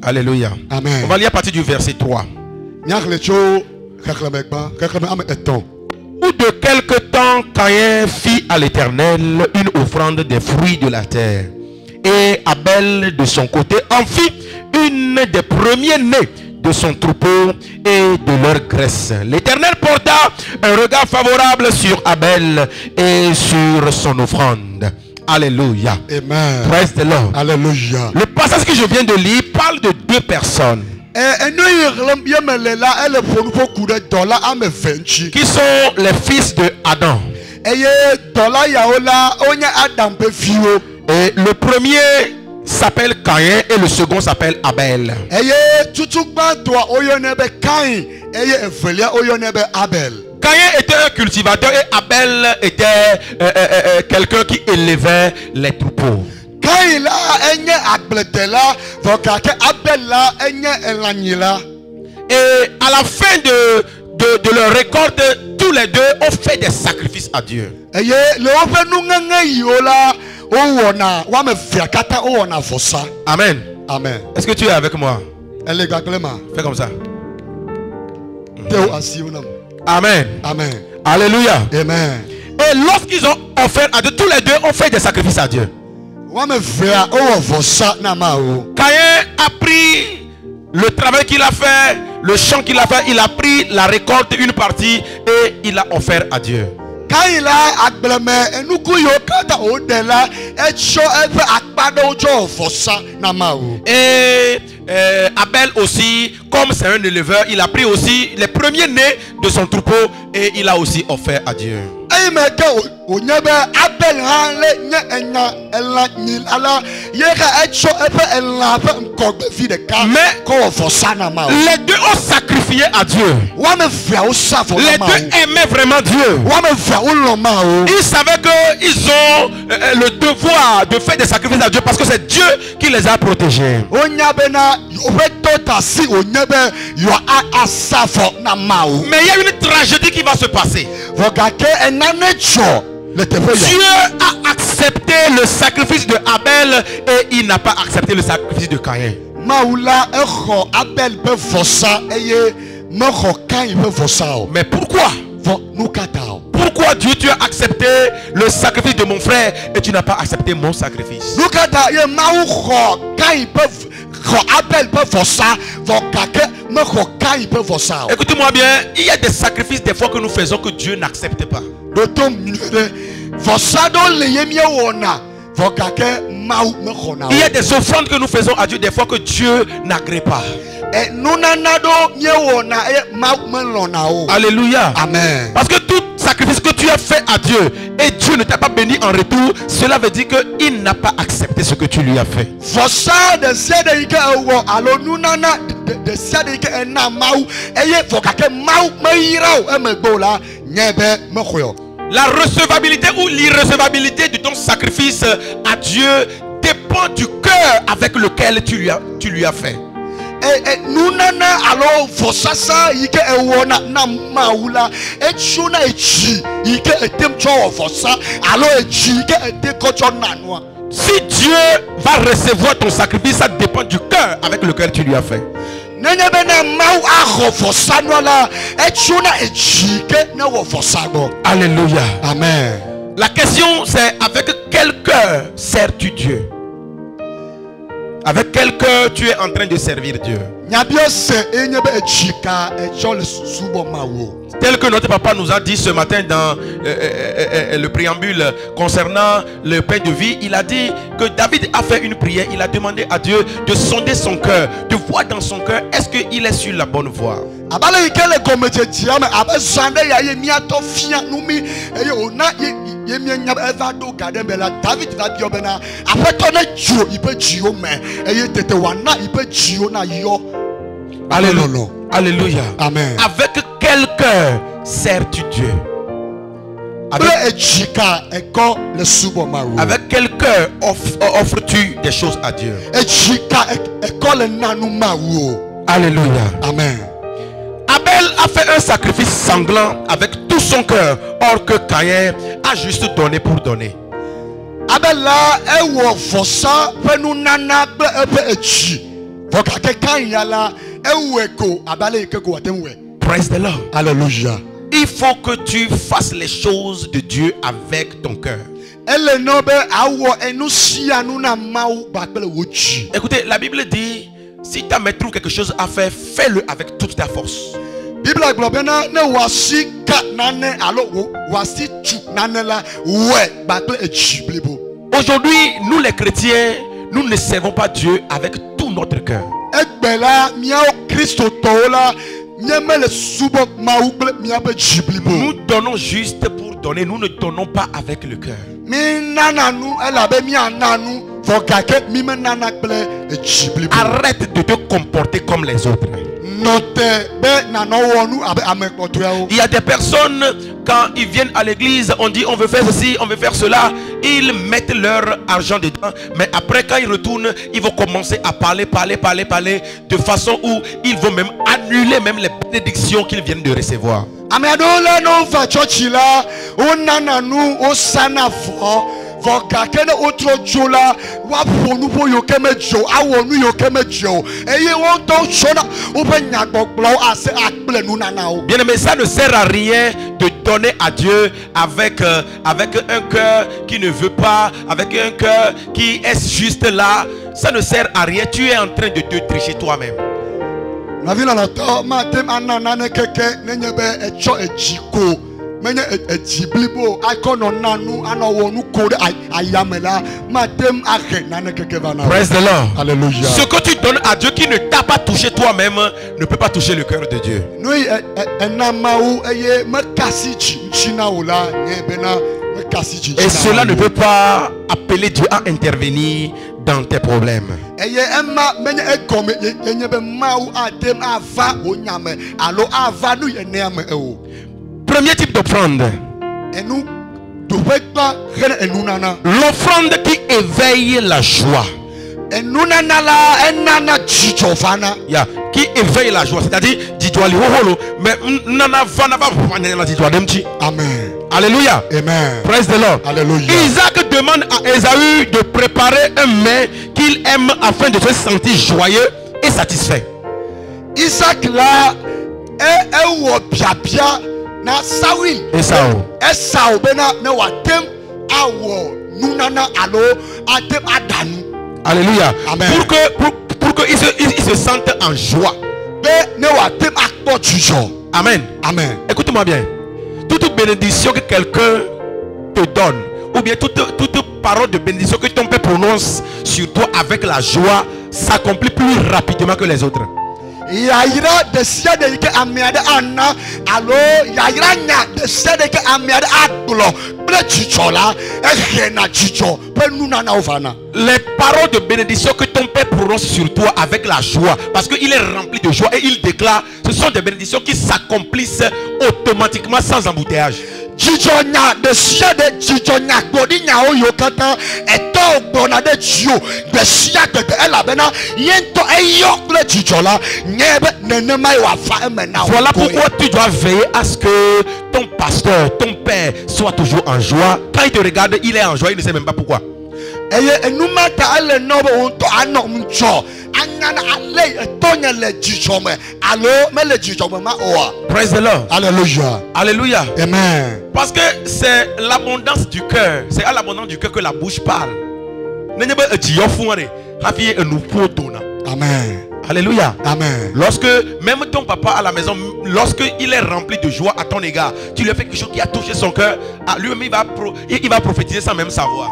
Alléluia. Amen. On va lire à partir du verset 3. Ou de quelque temps, Caïn fit à l'Éternel une offrande des fruits de la terre. Et Abel, de son côté, en fit une des premiers-nés de son troupeau et de leur graisse. L'Éternel porta un regard favorable sur Abel et sur son offrande. Alléluia. Amen. Praise the Lord. Alléluia. Le passage que je viens de lire parle de deux personnes qui sont les fils de Adam. Et le premier s'appelle Caïn et le second s'appelle Abel. Caïn était un cultivateur et Abel était quelqu'un qui élevait les troupeaux. Et à la fin de leur récolte, tous les deux ont fait des sacrifices à Dieu. Amen. Amen. Est-ce que tu es avec moi? Fais comme ça. Amen. Amen. Alléluia. Amen. Et lorsqu'ils ont offert à Dieu, tous les deux ont fait des sacrifices à Dieu. Caïn a pris le travail qu'il a fait, le champ qu'il a fait, il a pris la récolte, une partie, et il a offert à Dieu. Et Abel aussi, comme c'est un éleveur, il a pris aussi les premiers-nés de son troupeau et il a aussi offert à Dieu. Mais les deux ont sacrifié à Dieu. Les deux aimaient vraiment Dieu. Ils savaient qu'ils ont le devoir de faire des sacrifices à Dieu parce que c'est Dieu qui les a protégés. Mais il y a une tragédie qui va se passer. Dieu a accepté le sacrifice de Abel et il n'a pas accepté le sacrifice de Caïn. Mais pourquoi? Pourquoi Dieu, tu as accepté le sacrifice de mon frère et tu n'as pas accepté mon sacrifice? Écoutez-moi bien, il y a des sacrifices des fois que nous faisons que Dieu n'accepte pas. Il y a des offrandes que nous faisons à Dieu des fois que Dieu n'agrée pas. Alléluia. Amen. Parce que tout sacrifice que tu as fait à Dieu et Dieu ne t'a pas béni en retour, cela veut dire qu'il n'a pas accepté ce que tu lui as fait. La recevabilité ou l'irrecevabilité de ton sacrifice à Dieu dépend du cœur avec lequel tu lui as fait. Si Dieu va recevoir ton sacrifice, ça dépend du cœur avec lequel tu lui as fait. Alléluia. Amen. La question c'est avec quel cœur sers-tu Dieu? Avec quel cœur tu es en train de servir Dieu? Tel que notre papa nous a dit ce matin dans le préambule concernant le pain de vie, il a dit que David a fait une prière. Il a demandé à Dieu de sonder son cœur, de voir dans son cœur est-ce qu'il est sur la bonne voie. Alléluia. Alléluia. Amen. Avec quel cœur sers-tu Dieu? Avec quel cœur offres-tu des choses à Dieu? Alléluia. Amen. Abel a fait un sacrifice sanglant avec tout son cœur, or que Caïn a juste donné pour donner. Praise the Lord. Alléluia. Il faut que tu fasses les choses de Dieu avec ton cœur. Écoutez, la Bible dit, si ta mère trouve quelque chose à faire, fais-le avec toute ta force. Aujourd'hui, nous les chrétiens, nous ne servons pas Dieu avec tout notre cœur. Nous donnons juste pour donner, nous ne donnons pas avec le cœur. Arrête de te comporter comme les autres. Il y a des personnes, quand ils viennent à l'église, on dit on veut faire ceci, on veut faire cela. Ils mettent leur argent dedans. Mais après, quand ils retournent, ils vont commencer à parler de façon où ils vont même annuler même les bénédictions qu'ils viennent de recevoir. Bien aimé, ça ne sert à rien de donner à Dieu avec un cœur qui ne veut pas, avec un cœur qui est juste là. Ça ne sert à rien. Tu es en train de te tricher toi-même. Praise the Lord. Alléluia. Ce que tu donnes à Dieu qui ne t'a pas touché toi-même ne peut pas toucher le cœur de Dieu. Et cela ne peut pas appeler Dieu à intervenir dans tes problèmes. Premier type d'offrande, l'offrande qui éveille la joie. Qui éveille la joie, c'est-à-dire Amen. Alléluia. Amen. Praise the Lord. Alléluia. Isaac demande à Ésaü de préparer un mets qu'il aime afin de se sentir joyeux et satisfait. Isaac là na Saül Esau bena ne watem awo nunana alo atem adanu. Alléluia. Amen. Pour que il se sente en joie. Ne watem akpo jujo. Amen. Amen. Écoute-moi bien. Toute bénédiction que quelqu'un te donne, ou bien toute parole de bénédiction que ton père prononce sur toi avec la joie, s'accomplit plus rapidement que les autres. Yaira de siade ke amiade anna alo yaira nya de siade ke amiade aglo ple chichola ehena chicho pe nuna na ovana. Les paroles de bénédiction que ton père prononce sur toi avec la joie, parce qu'il est rempli de joie et il déclare, ce sont des bénédictions qui s'accomplissent automatiquement sans embouteillage. Chichonya de siade chichonya godinya oyokata eto gbona de chio de siade de elabena yento eyokle chichola nyebe nenema wa fa emena. Voilà pourquoi tu dois veiller à ce que ton pasteur, ton père soit toujours en joie. Quand il te regarde, il est en joie, il ne sait même pas pourquoi. Eye enumata ale nobo onto anomcho anyana ale etonya le jichome alo mele jichome ma oa. Praise the Lord. Alléluia. Alléluia. Amen. Parce que c'est l'abondance du cœur, c'est à l'abondance du cœur que la bouche parle. Amen. Alléluia. Amen. Lorsque même ton papa à la maison, lorsque il est rempli de joie à ton égard, tu lui fais quelque chose qui a touché son cœur, lui-même il va prophétiser sans même savoir.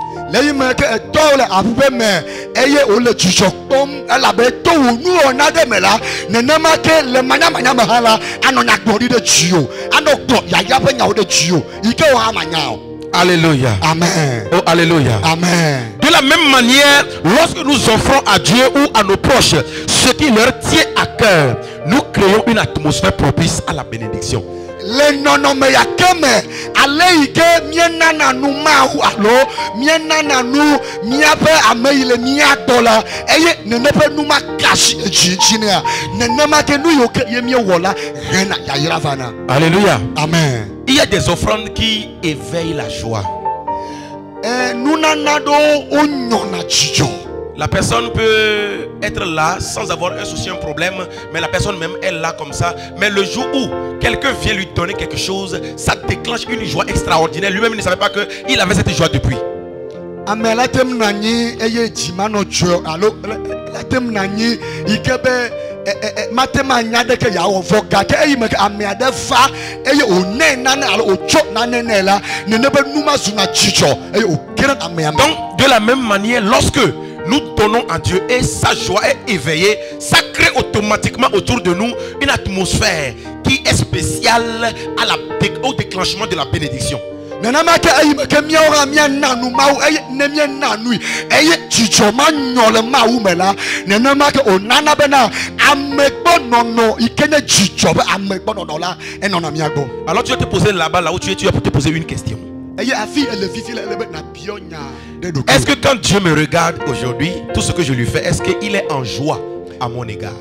Alléluia. Amen. Oh, alléluia. Amen. De la même manière, lorsque nous offrons à Dieu ou à nos proches ce qui leur tient à cœur, nous créons une atmosphère propice à la bénédiction. Le nonome ya keme aleike mienana nu mahu alo mienana nu miape ameile miatola eye nenepe nu makashi echichinia nenema ke nu yoke yemie wola rena ya yiravana. Alléluia. Amen. Il y a des offrandes qui éveillent la joie. Nunanado onyona chicho. La personne peut être là sans avoir un souci, un problème, mais la personne même est là comme ça. Mais le jour où quelqu'un vient lui donner quelque chose, ça déclenche une joie extraordinaire. Lui-même ne savait pas qu'il avait cette joie depuis. ame la tem nanyi eye jimano jo alo la tem nanyi ikebe matema nyade ke ya ovoga ke eyi me ame ade fa eye one nane alo ocho nane nela ne ne be numa zuna chicho eye o kere ame ame. Donc de la même manière, lorsque nous donnons à Dieu et sa joie est éveillée, ça crée automatiquement autour de nous une atmosphère qui est spéciale au déclenchement de la bénédiction. Nanama ke ayi ke miaura mia nanu mau eye ne mia nanui eye chicho ma nyole mau mela nanama ke onana bena amegbo nono ikene chicho be amegbo nono la enona miagbo. Alors tu vas te poser là-bas, là où tu es, tu vas te poser une question. Est-ce que quand Dieu me regarde aujourd'hui, tout ce que je lui fais, est-ce qu'il est en joie à mon égard?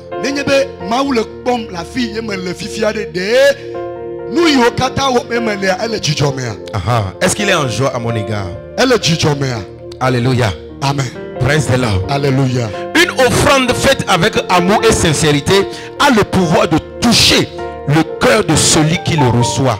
Est-ce qu'il est en joie à mon égard? Alléluia. Amen. Praise the Lord. Alléluia. Une offrande faite avec amour et sincérité a le pouvoir de toucher le cœur de celui qui le reçoit.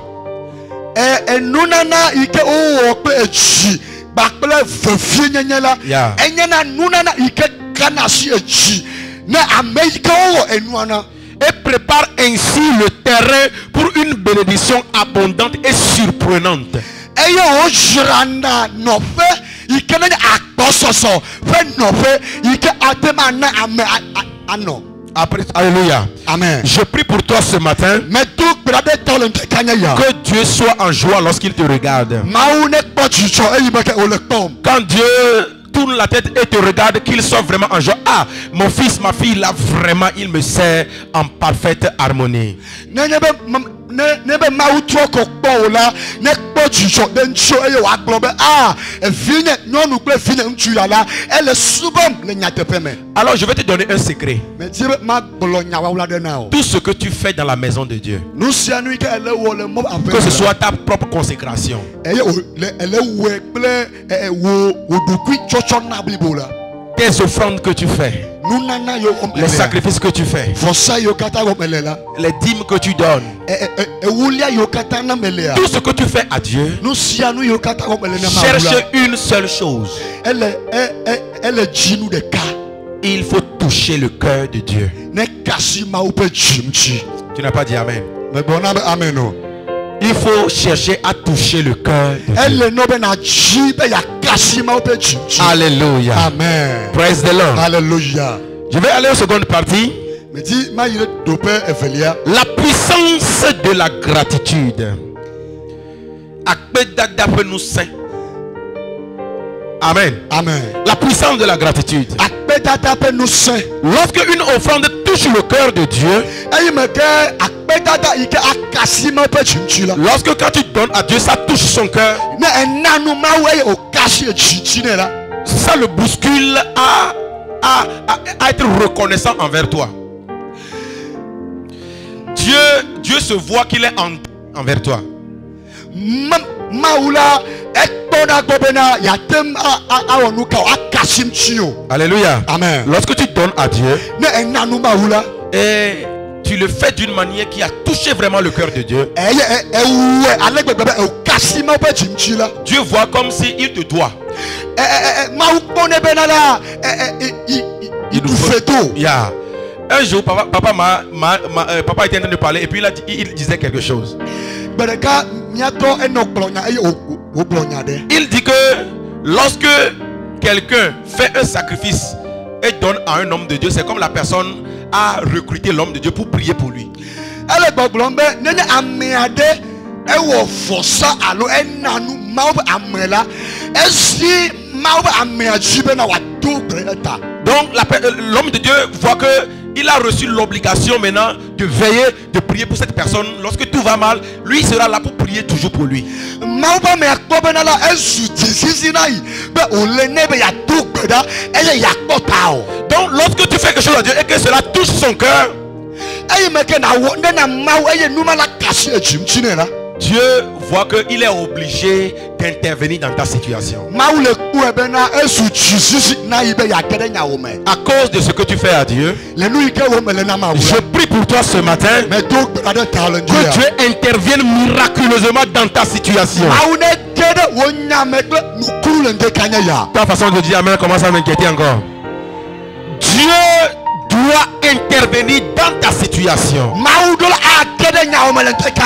Nunana ike o pe echi bakple vefie nyenyela enyena nunana ike kanasi echi na amerika o enuana et prépare ainsi le terrain pour une bénédiction abondante et surprenante. Eye o jranda no fe ike na akpososo fe no fe ike atema na ame ano. Après, alléluia. Amen. Je prie pour toi ce matin que Dieu soit en joie lorsqu'il te regarde. Quand Dieu tourne la tête et te regarde, qu'il soit vraiment en joie. Ah, mon fils, ma fille, là vraiment, il me sert en parfaite harmonie. Alors je vais te donner un secret. Tout ce que tu fais dans la maison de Dieu, que ce soit ta propre consécration, tes offrandes que tu fais, les sacrifices que tu fais, les dîmes que tu donnes, tout ce que tu fais à Dieu, cherche une seule chose. Il faut toucher le cœur de Dieu. Tu n'as pas dit amen. Il faut chercher à toucher le cœur de Dieu. Alléluia. Amen. Praise the Lord. Alléluia. Je vais aller aux secondes parties. La puissance de la gratitude. Amen. Amen. La puissance de la gratitude. Lorsque une offrande touche le cœur de Dieu, lorsque quand tu donnes à Dieu, ça touche son cœur, ça le bouscule à être reconnaissant envers toi. Dieu se voit qu'il est envers toi. Alléluia. Amen. Lorsque tu donnes à Dieu et tu le fais d'une manière qui a touché vraiment le cœur de Dieu, Dieu voit comme s'il te doit. Yeah. Un jour, papa était en train de parler et puis il disait quelque chose. Il dit que lorsque quelqu'un fait un sacrifice et donne à un homme de Dieu, c'est comme la personne a recruté l'homme de Dieu pour prier pour lui. Donc l'homme de Dieu voit que il a reçu l'obligation maintenant de veiller, de prier pour cette personne. Lorsque tout va mal, lui sera là pour prier toujours pour lui. Donc lorsque tu fais quelque chose à Dieu et que cela touche son cœur, Dieu voit qu'il est obligé d'intervenir dans ta situation. À cause de ce que tu fais à Dieu, je prie pour toi ce matin que Dieu intervienne miraculeusement dans ta situation. Ta façon de dire amen commence à m'inquiéter encore. Dieu doit intervenir dans ta situation.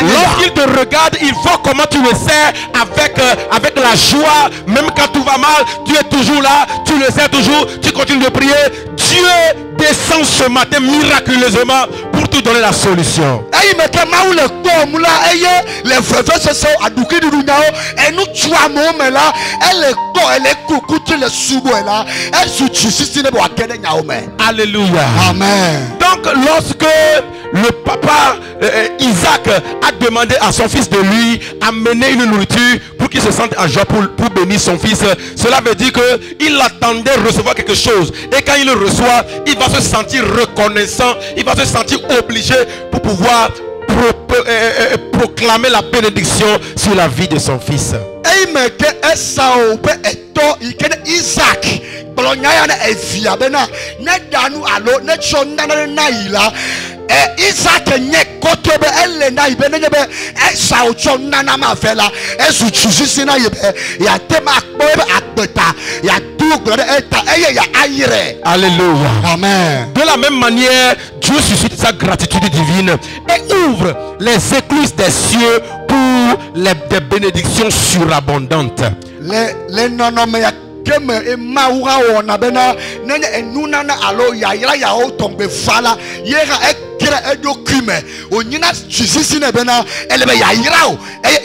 Lorsqu'il te regarde, il voit comment tu le sais avec la joie. Même quand tout va mal, tu es toujours là, tu le sais toujours, tu continues de prier. Dieu descend ce matin miraculeusement pour te donner la solution. Alléluia. Amen. Donc lorsque le papa Isaac a demandé à son fils de lui amener une nourriture pour qu'il se sente en joie pour bénir son fils, cela veut dire qu'il attendait recevoir quelque chose. Et quand il le reçoit, il va se sentir reconnaissant, il va se sentir obligé pour pouvoir proclamer la bénédiction sur la vie de son fils. Isaac Isaac nye kotobe elena ibene nyebe esa ocho nana ma fela esu chusisi na yebe ya tema akpobe akbeta ya dougle eta eye ya ayire. Alléluia. Amen. De la même manière, Dieu suscite sa gratitude divine et ouvre les écluses des cieux pour des bénédictions surabondantes. Les nonomé keme e maura wona bena nene enunana alo ya ira ya o tombe fala yera ekira edokume onyina jisisi ne bena elebe ya ira o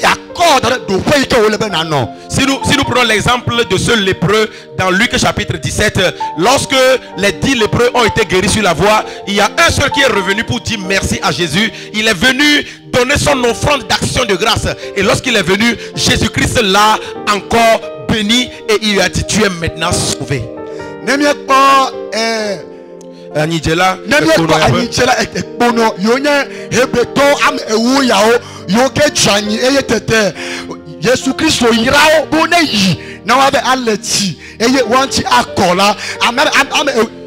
ya corde do fe ke o lebe na no. Si nous prenons l'exemple de ce lépreux dans Luc chapitre 17, lorsque les 10 lépreux ont été guéris sur la voie, il y a un seul qui est revenu pour dire merci à Jésus. Il est venu donner son offrande d'action de grâce. Et lorsqu'il est venu, Jésus-Christ l'a encore béni et il lui a dit: tu es maintenant sauvé. Anijela ekpono yonye hebeto am ewu yao yoke chani eye tete Yesu Kristo yirao bone yi na wa be aleti eye wanti akola am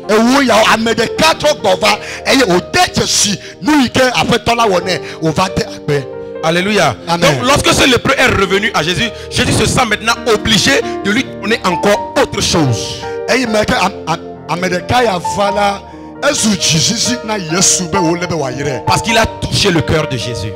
ewu yao amede katro gova eye odechesi nu ike afetola wone ovate agbe. Alléluia. Amen. Donc lorsque ce lépreux est revenu à Jésus, Jésus se sent maintenant obligé de lui donner encore autre chose. Eye meke amedekaya vala. Parce qu'il a touché le cœur de Jésus.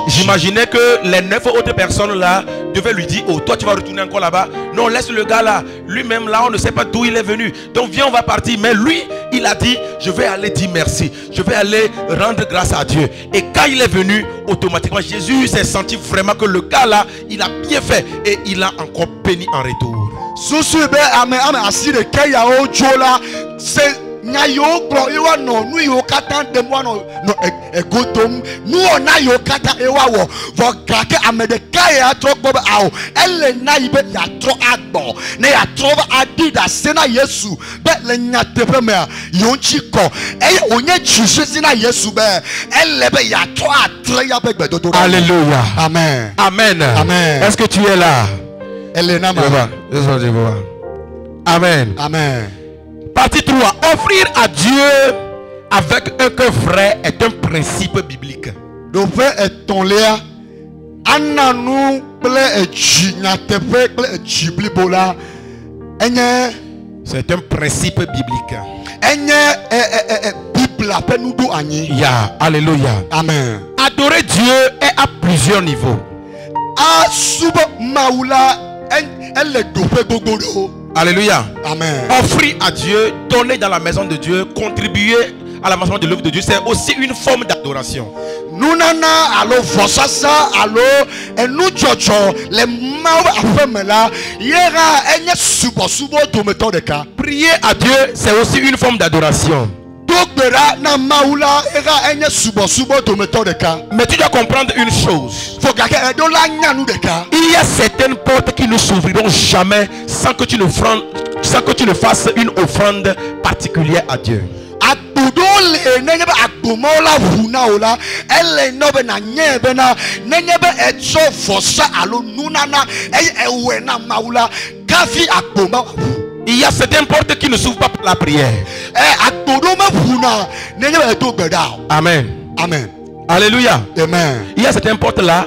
J'imaginais que les 9 autres personnes là devaient lui dire: oh, toi tu vas retourner encore là-bas. Non, laisse le gars là. Lui-même là, on ne sait pas d'où il est venu. Donc viens, on va partir. Mais lui, il a dit: je vais aller dire merci. Je vais aller rendre grâce à Dieu. Et quand il est venu, automatiquement, Jésus s'est senti vraiment que le gars là, il a bien fait. Et il a encore béni en retour. Susube ame asire keya ojola se nyayo kro iwa no nu yo kata demwa no egotom nu ona yo kata ewa wo vo krake amede kaya tro gbo awo ele na ibe ya tro agbo na ya tro adida se na Yesu be le nyatepe me yo nchiko eye onye chisi na Yesu be ele be ya tro atre ya be gbedodo. Alléluia. Amen. Amen. Amen. Est-ce que tu es là? Amen. Amen. Partie 3. Offrir à Dieu avec un cœur vrai est un principe biblique. C'est un principe biblique. Yeah. Alléluia. Amen. Adorer Dieu est à plusieurs niveaux. Alléluia. Amen. Offrir à Dieu, donner dans la maison de Dieu, contribuer à l'avancement de l'œuvre de Dieu, c'est aussi une forme d'adoration. Prier à Dieu, c'est aussi une forme d'adoration. Mais tu dois comprendre une chose. Il y a certaines portes qui ne s'ouvriront jamais sans que tu ne fasses une offrande particulière à Dieu. Il y a certaines portes qui ne s'ouvrent pas pour la prière. Amen. Amen. Alléluia. Amen. Il y a certaines portes là.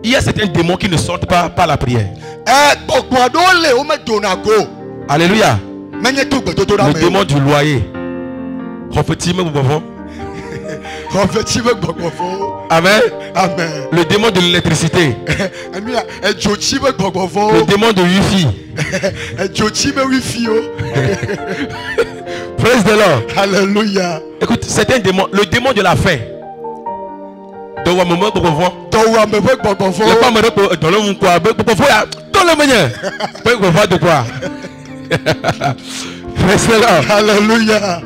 Il y a certains démons qui ne sortent pas par la prière. Alléluia. Le démon du loyer. Amen. Amen. Le démon de l'électricité. Le démon de wifi. Praise the Lord. Alléluia. Écoute, certains démons. Le démon de la faim. Alléluia.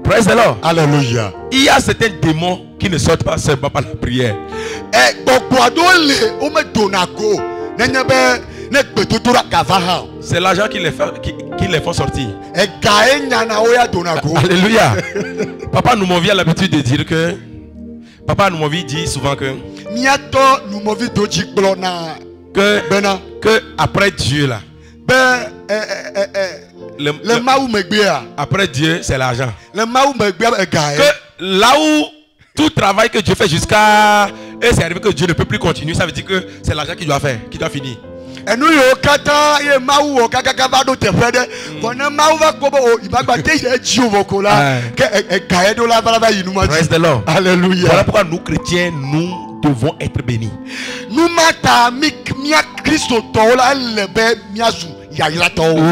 Praise the Lord. Alléluia. Il y a certains démons qui ne sortent pas seulement par la prière. C'est l'argent qui les font sortir. Alléluia. Papa nous a l'habitude de dire que Papa nous dit souvent que après Dieu là, après Dieu c'est l'argent. Que là où tout travail que Dieu fait jusqu'à et c'est arrivé que Dieu ne peut plus continuer, ça veut dire que c'est l'argent qu'il doit faire, qui doit finir. Et nous Praise the Lord. Alléluia. Voilà pourquoi nous chrétiens nous devons être bénis.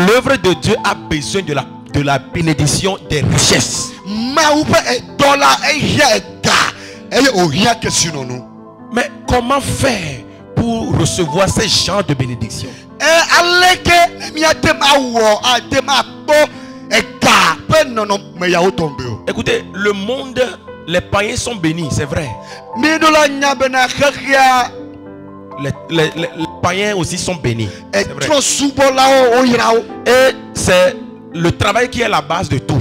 L'œuvre de Dieu a besoin de la bénédiction des richesses. Mais comment faire pour recevoir ces genres de bénédictions? Écoutez, le monde, les païens sont bénis, c'est vrai. Les païens aussi sont bénis. Et c'est le travail qui est la base de tout.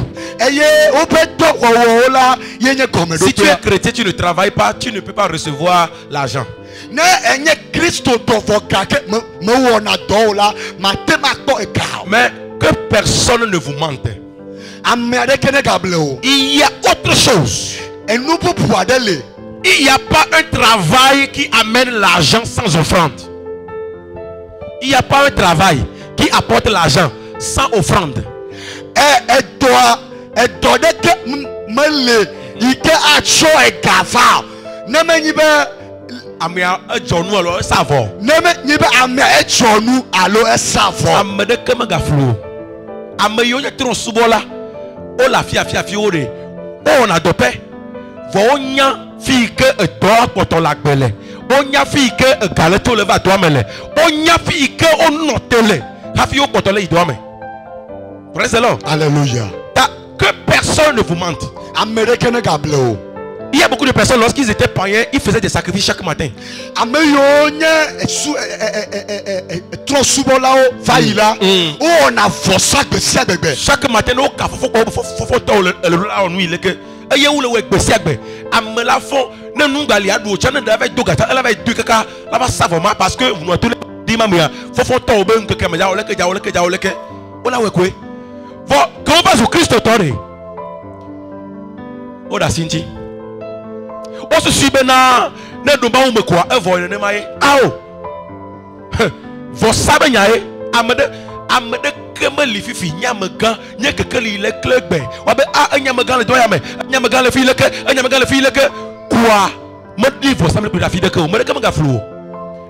Si tu es chrétien, tu ne travailles pas, tu ne peux pas recevoir l'argent. Mais que personne ne vous mente. Il y a autre chose. Il n'y a pas un travail qui amène l'argent sans offrande. Il n'y a pas un travail qui apporte l'argent sans offrande. Alléluia. Que personne ne vous mente. Il y a beaucoup de personnes, lorsqu'ils étaient païens, ils faisaient des sacrifices chaque matin. Chaque matin, parce que vous on se suit maintenant. Ne nous pas me quoi. Ne maille. Ao. Vous savez n'aie. Amede keme lififi nyamega nyekekeli le klebe. Wabe a nyamega le doya me. Nyamega le fille que. Nyamega le fille que. Quoi. Me dit vous savez plus la fille que. Me keme ga flou.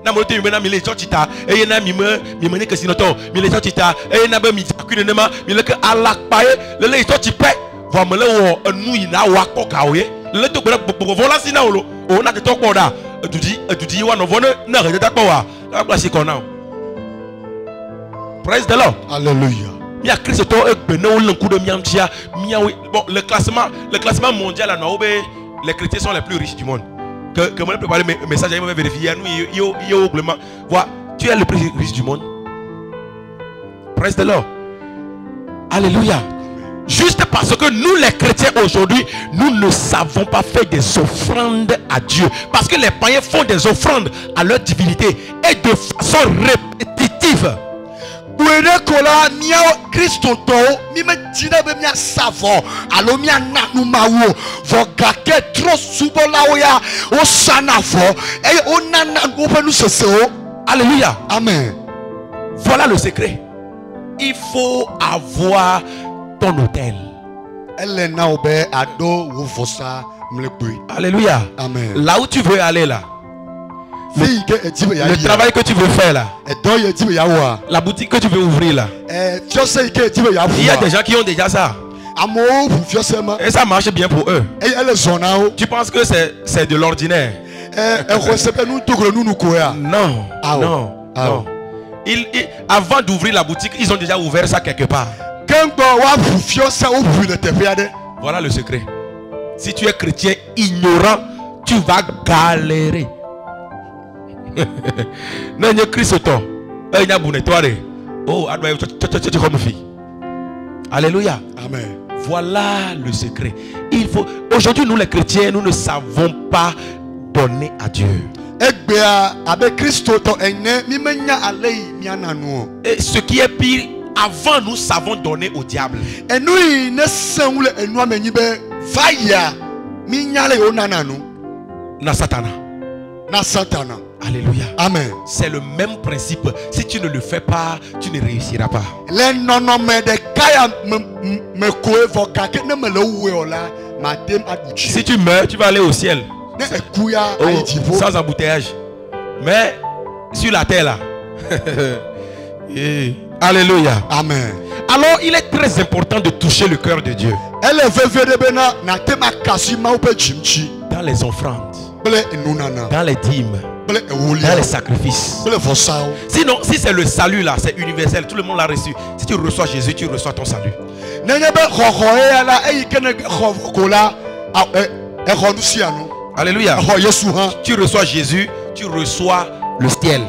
Na mo te mi na mi le chita. Eye na mi me que sinoto. Mi le chita. Eye na be mi akune nema. Mi le que alakpae. Le chipe. Vous me le wo enu ina wa kokawe. Le to gbera gbogbo vola sina olo o na te to po da eduji wa no vone na re ta po wa la place ko na. Praise the Lord. Alléluia. Mia Christ to egbe na o lanku de miamtia mia bon le classement mondial là no les chrétiens sont les plus riches du monde. Que moi préparer mes messages me vérifier nous yo vraiment voilà, tu es le plus riche du monde. Praise the Lord. Alléluia. Juste parce que nous les chrétiens aujourd'hui, nous ne savons pas faire des offrandes à Dieu. Parce que les païens font des offrandes à leur divinité et de façon répétitive. Nous Rekola mia Christo to mi me dina be mia savo alo mia nanu mawo vogake tro subola oya o sanafo e o nana go penu sese o. Alléluia. Amen. Voilà le secret. Il faut avoir ton hôtel. Elena obe ado wo fosa mlekui. Alléluia. Amen. Là où tu veux aller là. Le travail que tu veux faire là. La boutique que tu veux ouvrir là. Il y a des gens qui ont déjà ça. Et ça marche bien pour eux. Tu penses que c'est de l'ordinaire? Non. Non. Non. Avant d'ouvrir la boutique, ils ont déjà ouvert ça quelque part. Voilà le secret. Si tu es chrétien ignorant, tu vas galérer. Oh, alléluia. Amen. Voilà le secret. Il faut. Aujourd'hui, nous les chrétiens, nous ne savons pas donner à Dieu. Et ce qui est pire, avant nous savons donner au diable. Na Satana. Alléluia. Amen. C'est le même principe. Si tu ne le fais pas, tu ne réussiras pas. Si tu meurs, tu vas aller au ciel. Sans embouteillage. Mais sur la terre là. Alléluia. Amen. Alors il est très important de toucher le cœur de Dieu. Dans les offrandes, dans les dîmes, dans les sacrifices. Sinon, si c'est le salut là, c'est universel, tout le monde l'a reçu. Si tu reçois Jésus, tu reçois ton salut. Alléluia. Tu reçois Jésus, tu reçois le ciel.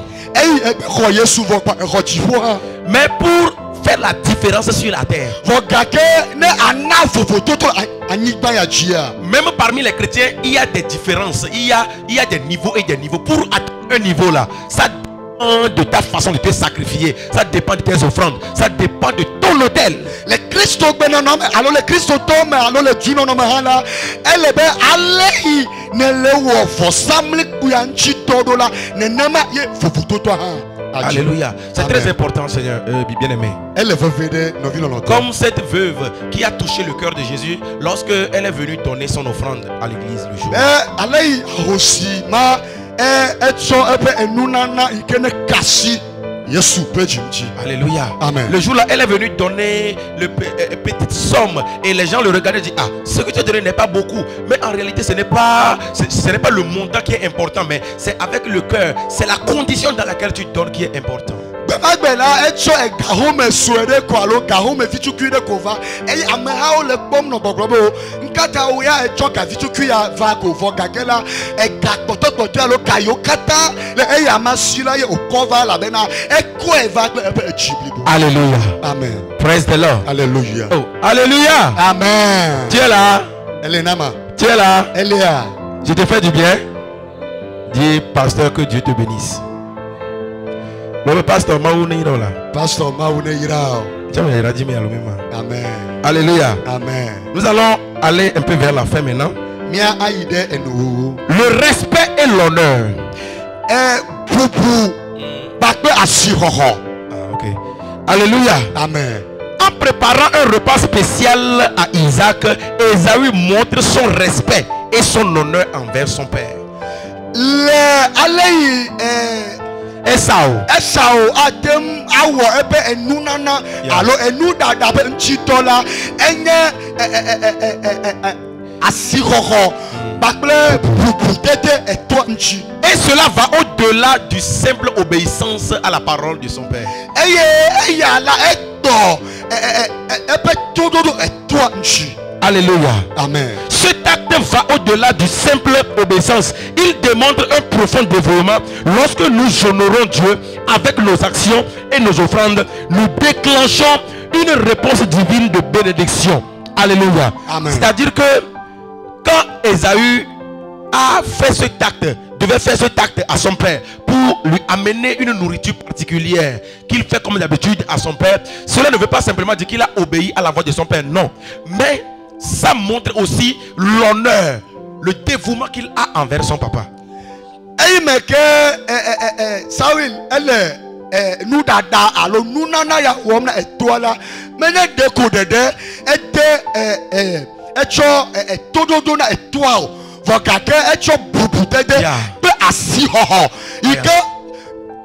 Mais pour faire la différence sur la terre, même parmi les chrétiens, il y a des différences. Il y a des niveaux et des niveaux. Pour atteindre un niveau là, ça dépend de ta façon de te sacrifier. Ça dépend de tes offrandes. Ça dépend de ton hôtel. Les Christo alors les Christo alors les Juno là, elle est allez ne le wo for samli kuyanchi todo là ne nama ye fofuto to ha. Alléluia. C'est très important, Seigneur, bien-aimé. Comme cette veuve qui a touché le cœur de Jésus lorsque elle est venue donner son offrande à l'église le jour. Alléluia. Amen. Le jour là, elle est venue donner le petite somme et les gens le regardaient et disaient, ah, ce que tu as donné n'est pas beaucoup. Mais en réalité, ce n'est pas le montant qui est important, mais c'est avec le cœur. C'est la condition dans laquelle tu donnes qui est important. Alléluia. Amen. Praise the Lord. Alléluia. Oh, alléluia. Amen. Tu es là. Tu es là. Je te fais du bien. Dis, pasteur, que Dieu te bénisse. Pasteur Maoune Irola. Pasteur Maoune Irao. Amen. Alléluia. Amen. Nous allons aller un peu vers la fin maintenant. Le respect et l'honneur. Ok. Alléluia. Amen. En préparant un repas spécial à Isaac, Ésaü montre son respect et son honneur envers son père. Esau adem awo ebe enunana alo enudada be nchitola enye asiroho bakle bubutete eto nchi. Et cela va au-delà du simple obéissance à la parole de son père. Alléluia. Amen. Cet acte va au-delà du simple obéissance. Il démontre un profond dévouement. Lorsque nous honorons Dieu avec nos actions et nos offrandes, nous déclenchons une réponse divine de bénédiction. Alléluia. Amen. C'est-à-dire que quand Ésaü a fait cet acte, devait faire cet acte à son père pour lui amener une nourriture particulière qu'il fait comme d'habitude à son père, cela ne veut pas simplement dire qu'il a obéi à la voix de son père, non. Mais ça montre aussi l'honneur, le dévouement qu'il a envers son papa. Saül, nous dada alors nous nana ya womna etola mena deko dede ete echo todo na etoa vokake echo bubu dede pe asi ho ike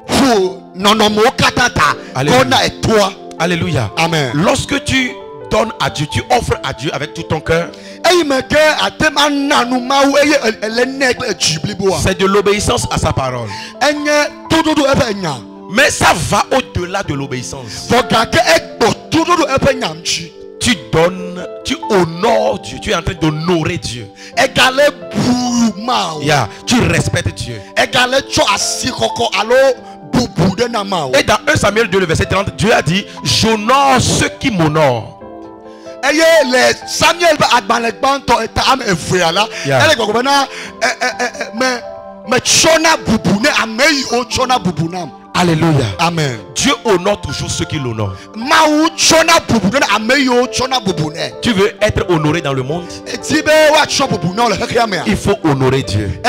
fu nonomo katata kona etoa. Alléluia. Amen. Lorsque tu donnes à Dieu, tu offres à Dieu avec tout ton cœur, c'est de l'obéissance à sa parole. Mais ça va au-delà de l'obéissance. Tu donnes, tu honores Dieu, tu es en train d'honorer Dieu. Tu respectes Dieu. Et dans 1 Samuel 2, le verset 30, Dieu a dit: j'honore ceux qui m'honorent. Alléluia. Amen. Dieu honore toujours ceux qui l'honorent. Tu veux être honoré dans le monde? Il faut honorer Dieu.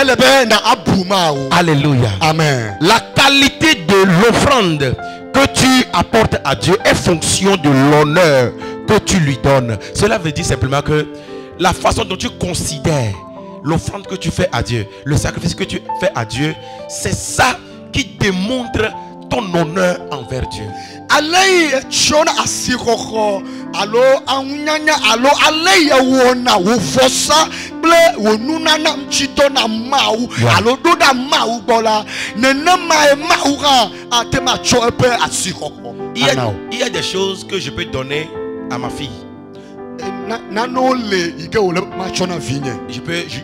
Alléluia. Amen. La qualité de l'offrande que tu apportes à Dieu est fonction de l'honneur que tu lui donnes. Cela veut dire simplement que la façon dont tu considères l'offrande que tu fais à Dieu, le sacrifice que tu fais à Dieu, c'est ça qui démontre ton honneur envers Dieu. Il y a des choses que je peux donner à ma fille.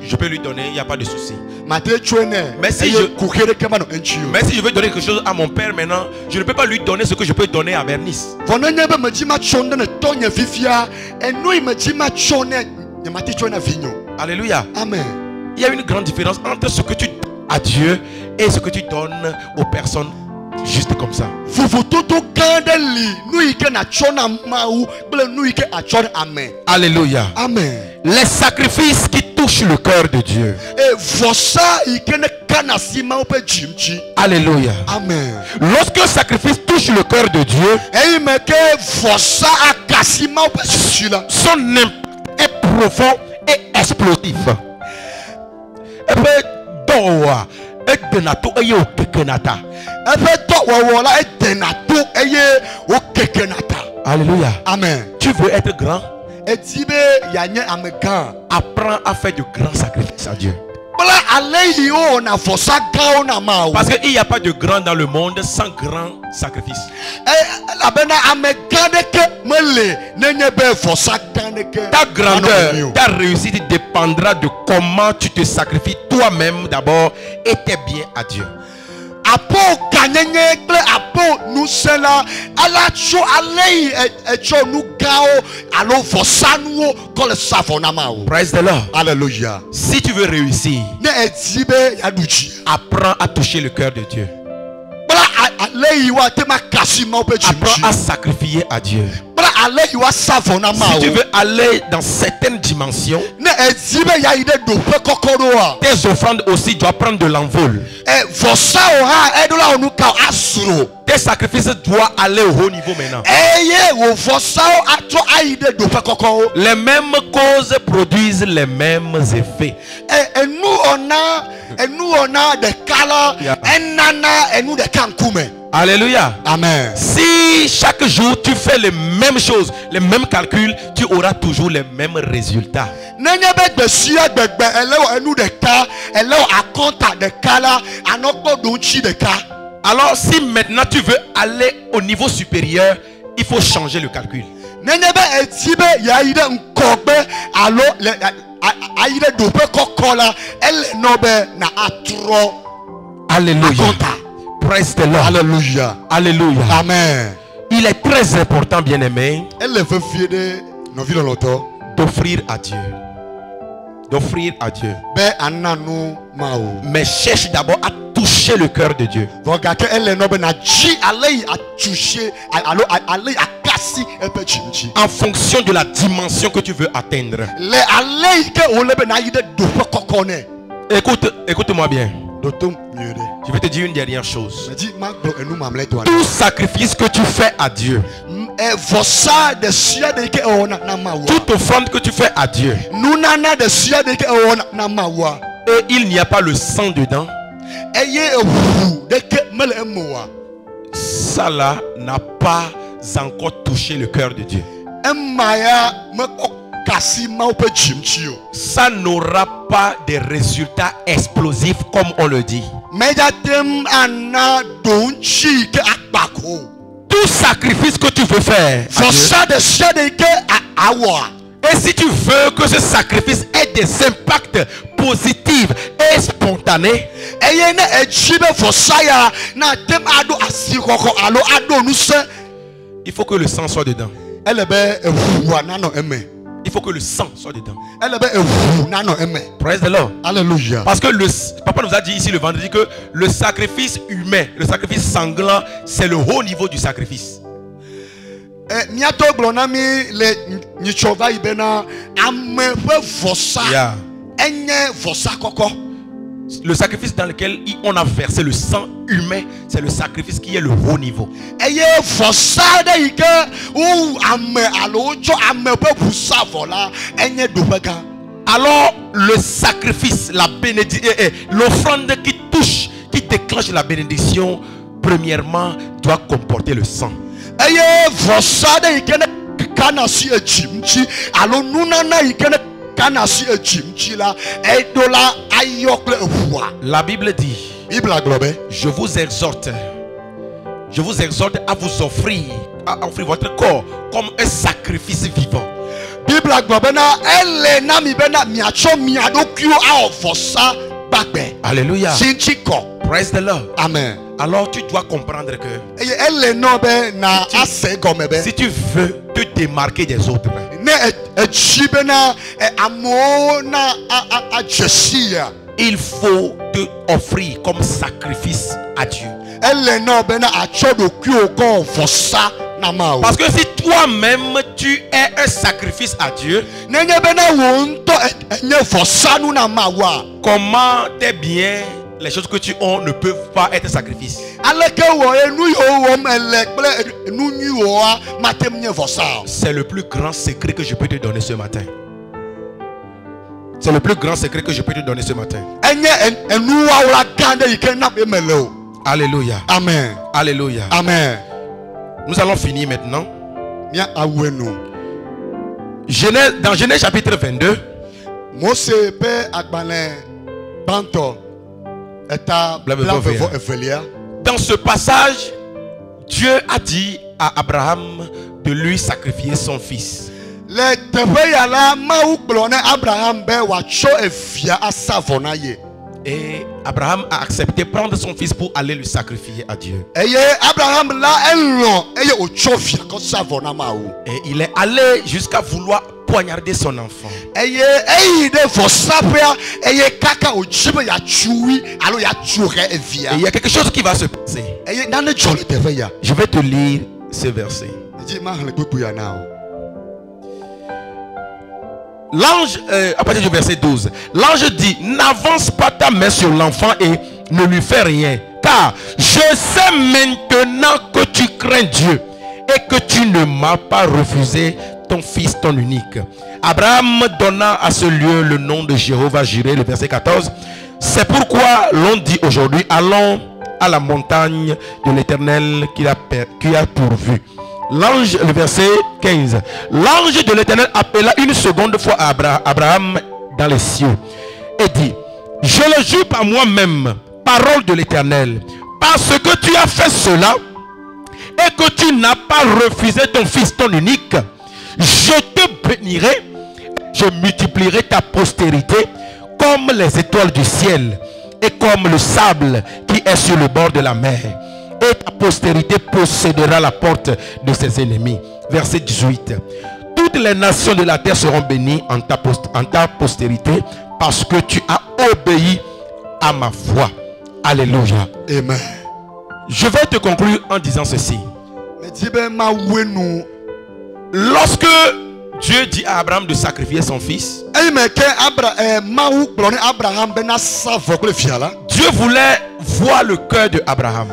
Je peux lui donner, il n'y a pas de souci. Mais si je veux donner quelque chose à mon père maintenant, je ne peux pas lui donner ce que je peux donner à Bernice. Alléluia. Amen. Il y a une grande différence entre ce que tu donnes à Dieu et ce que tu donnes aux personnes. Juste comme ça. Alléluia. Amen. Les sacrifices qui touchent le cœur de Dieu. Alléluia. Amen. Lorsque le sacrifice touche le cœur de Dieu, son impact est profond et explosif. Alléluia. Amen. Tu veux être grand? Apprends à faire de grands sacrifices à Dieu. Parce qu'il n'y a pas de grand dans le monde sans grand sacrifice. Ta grandeur, ta réussite dépendra de comment tu te sacrifies toi-même d'abord et tes biens à Dieu. Praise the Lord. Alléluia. Si tu veux réussir, apprends à toucher le cœur de Dieu. Apprends à sacrifier à Dieu. Si tu veux aller dans certaines dimensions, tes offrandes aussi doivent prendre de l'envol. Tes sacrifices doivent aller au haut niveau maintenant. Les mêmes causes produisent les mêmes effets. Alléluia. Amen. Si chaque jour tu fais les mêmes choses, les mêmes calculs, tu auras toujours les mêmes résultats. Alors si maintenant tu veux aller au niveau supérieur, il faut changer le calcul. Alléluia. Praise the Lord. Alléluia. Alléluia. Amen. Il est très important, bien aimé, d'offrir à Dieu. d'offrir à Dieu. Mais cherche d'abord à toucher le cœur de Dieu. En fonction de la dimension que tu veux atteindre. Écoute-moi bien. Je vais te dire une dernière chose. Tout sacrifice que tu fais à Dieu, toute offrande que tu fais à Dieu, et il n'y a pas le sang dedans, ça là n'a pas encore touché le cœur de Dieu. Ça n'aura pas de résultats explosifs comme on le dit. Tout sacrifice que tu veux faire et si tu veux que ce sacrifice ait des impacts positifs et spontanés, il faut que le sang soit dedans. Il faut que le sang soit dedans. Praise the Lord. Alléluia. Parce que papa nous a dit ici le vendredi que le sacrifice humain, le sacrifice sanglant, c'est le haut niveau du sacrifice. Yeah. Le sacrifice dans lequel on a versé le sang humain, c'est le sacrifice qui est le haut niveau. Alors le sacrifice, la bénédiction, l'offrande qui touche, qui déclenche la bénédiction, premièrement doit comporter le sang. La Bible dit, je vous exhorte à vous offrir, votre corps comme un sacrifice vivant. Alléluia. Praise the Lord. Amen. Alors tu dois comprendre que si tu veux te démarquer des autres, il faut te offrir comme sacrifice à Dieu. Parce que si toi-même tu es un sacrifice à Dieu, comment tes biens, les choses que tu as ne peuvent pas être sacrifice? C'est le plus grand secret que je peux te donner ce matin. C'est le plus grand secret que je peux te donner ce matin. Alléluia. Amen. Alléluia. Amen. Nous allons finir maintenant. Dans Genèse chapitre 22. Dans ce passage, Dieu a dit à Abraham de lui sacrifier son fils. Et Abraham a accepté de prendre son fils pour aller le sacrifier à Dieu. Et il est allé jusqu'à vouloir poignarder son enfant. Et il y a quelque chose qui va se passer. Je vais te lire ce verset. L'ange, à partir du verset 12, l'ange dit: n'avance pas ta main sur l'enfant et ne lui fais rien, car je sais maintenant que tu crains Dieu et que tu ne m'as pas refusé ton fils, ton unique. Abraham donna à ce lieu le nom de Jéhovah Jireh, le verset 14. C'est pourquoi l'on dit aujourd'hui: allons à la montagne de l'Éternel qui a pourvu. L'ange, le verset 15. L'ange de l'Éternel appela une seconde fois Abraham dans les cieux et dit: je le jure par moi-même, parole de l'Éternel, parce que tu as fait cela et que tu n'as pas refusé ton fils, ton unique, je te bénirai, je multiplierai ta postérité comme les étoiles du ciel et comme le sable qui est sur le bord de la mer. Et ta postérité possédera la porte de ses ennemis. Verset 18. toutes les nations de la terre seront bénies en ta postérité parce que tu as obéi à ma voix. Alléluia. Amen. Je vais te conclure en disant ceci. Lorsque Dieu dit à Abraham de sacrifier son fils, Dieu voulait voir le cœur de Abraham.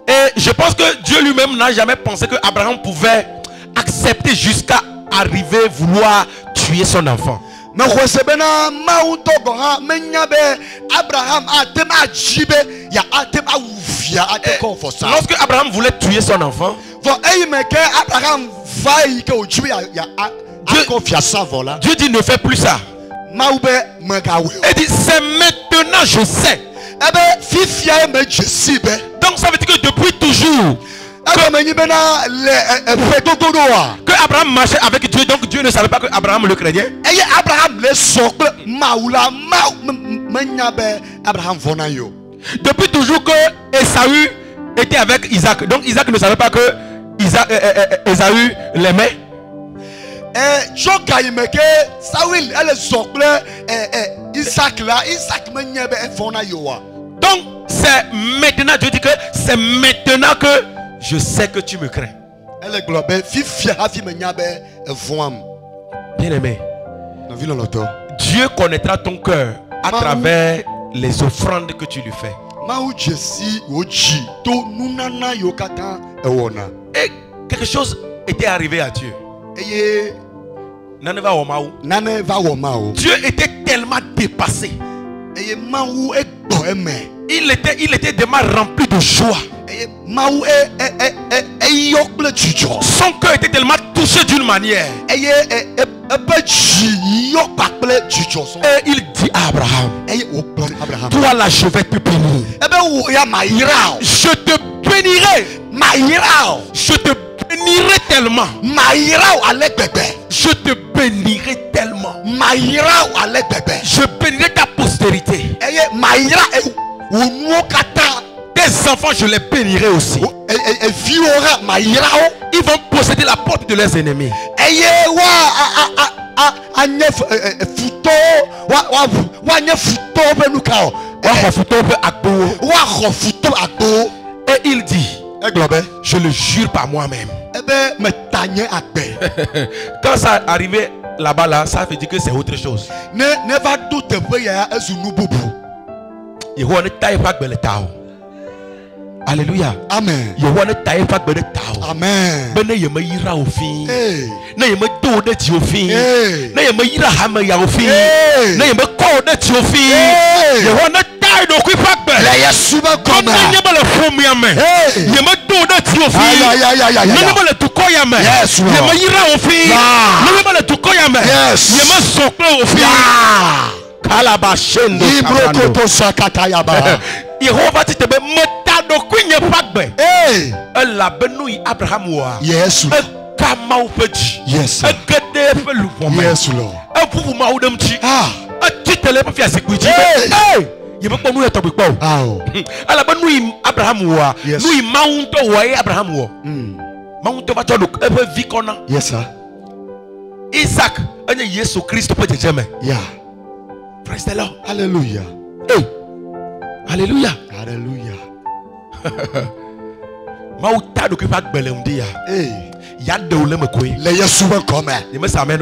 Et je pense que Dieu lui-même n'a jamais pensé que Abraham pouvait accepter jusqu'à arriver vouloir tuer son enfant. Lorsque Abraham voulait tuer son enfant, Dieu dit ne fais plus ça. Et dit c'est maintenant je sais. Donc ça veut dire que depuis toujours que Abraham marchait avec Dieu, donc Dieu ne savait pas que Abraham le craignait. Depuis toujours que Esaü était avec Isaac, donc Isaac ne savait pas que Esaü l'aimait. Donc c'est maintenant, Dieu dit que c'est maintenant que je sais que tu me crains. Bien-aimé, Dieu connaîtra ton cœur à travers les offrandes que tu lui fais. Et quelque chose était arrivé à Dieu. Dieu était tellement dépassé. Il était tellement rempli de joie. Son cœur était tellement touché d'une manière. Et il dit à Abraham, toi là je vais te bénir. Je te bénirai. Je te bénirai tellement. Je te bénirai tellement. Je bénirai ta postérité. Tes enfants, je les bénirai aussi. Ils vont posséder la porte de leurs ennemis. Et il dit, je le jure par moi-même. Quand ça arrivait là-bas, là, ça veut dire que c'est autre chose. Alléluia. Amen. Amen. Yes, Lord. Yes, Lord. Yes, sir. Isaac, Jésus Christ peut te jamais. Yeah. Praise the Lord. Hallelujah. Hey. Hallelujah. Hallelujah. Hey. Les souvent comme amen. Les souvent comme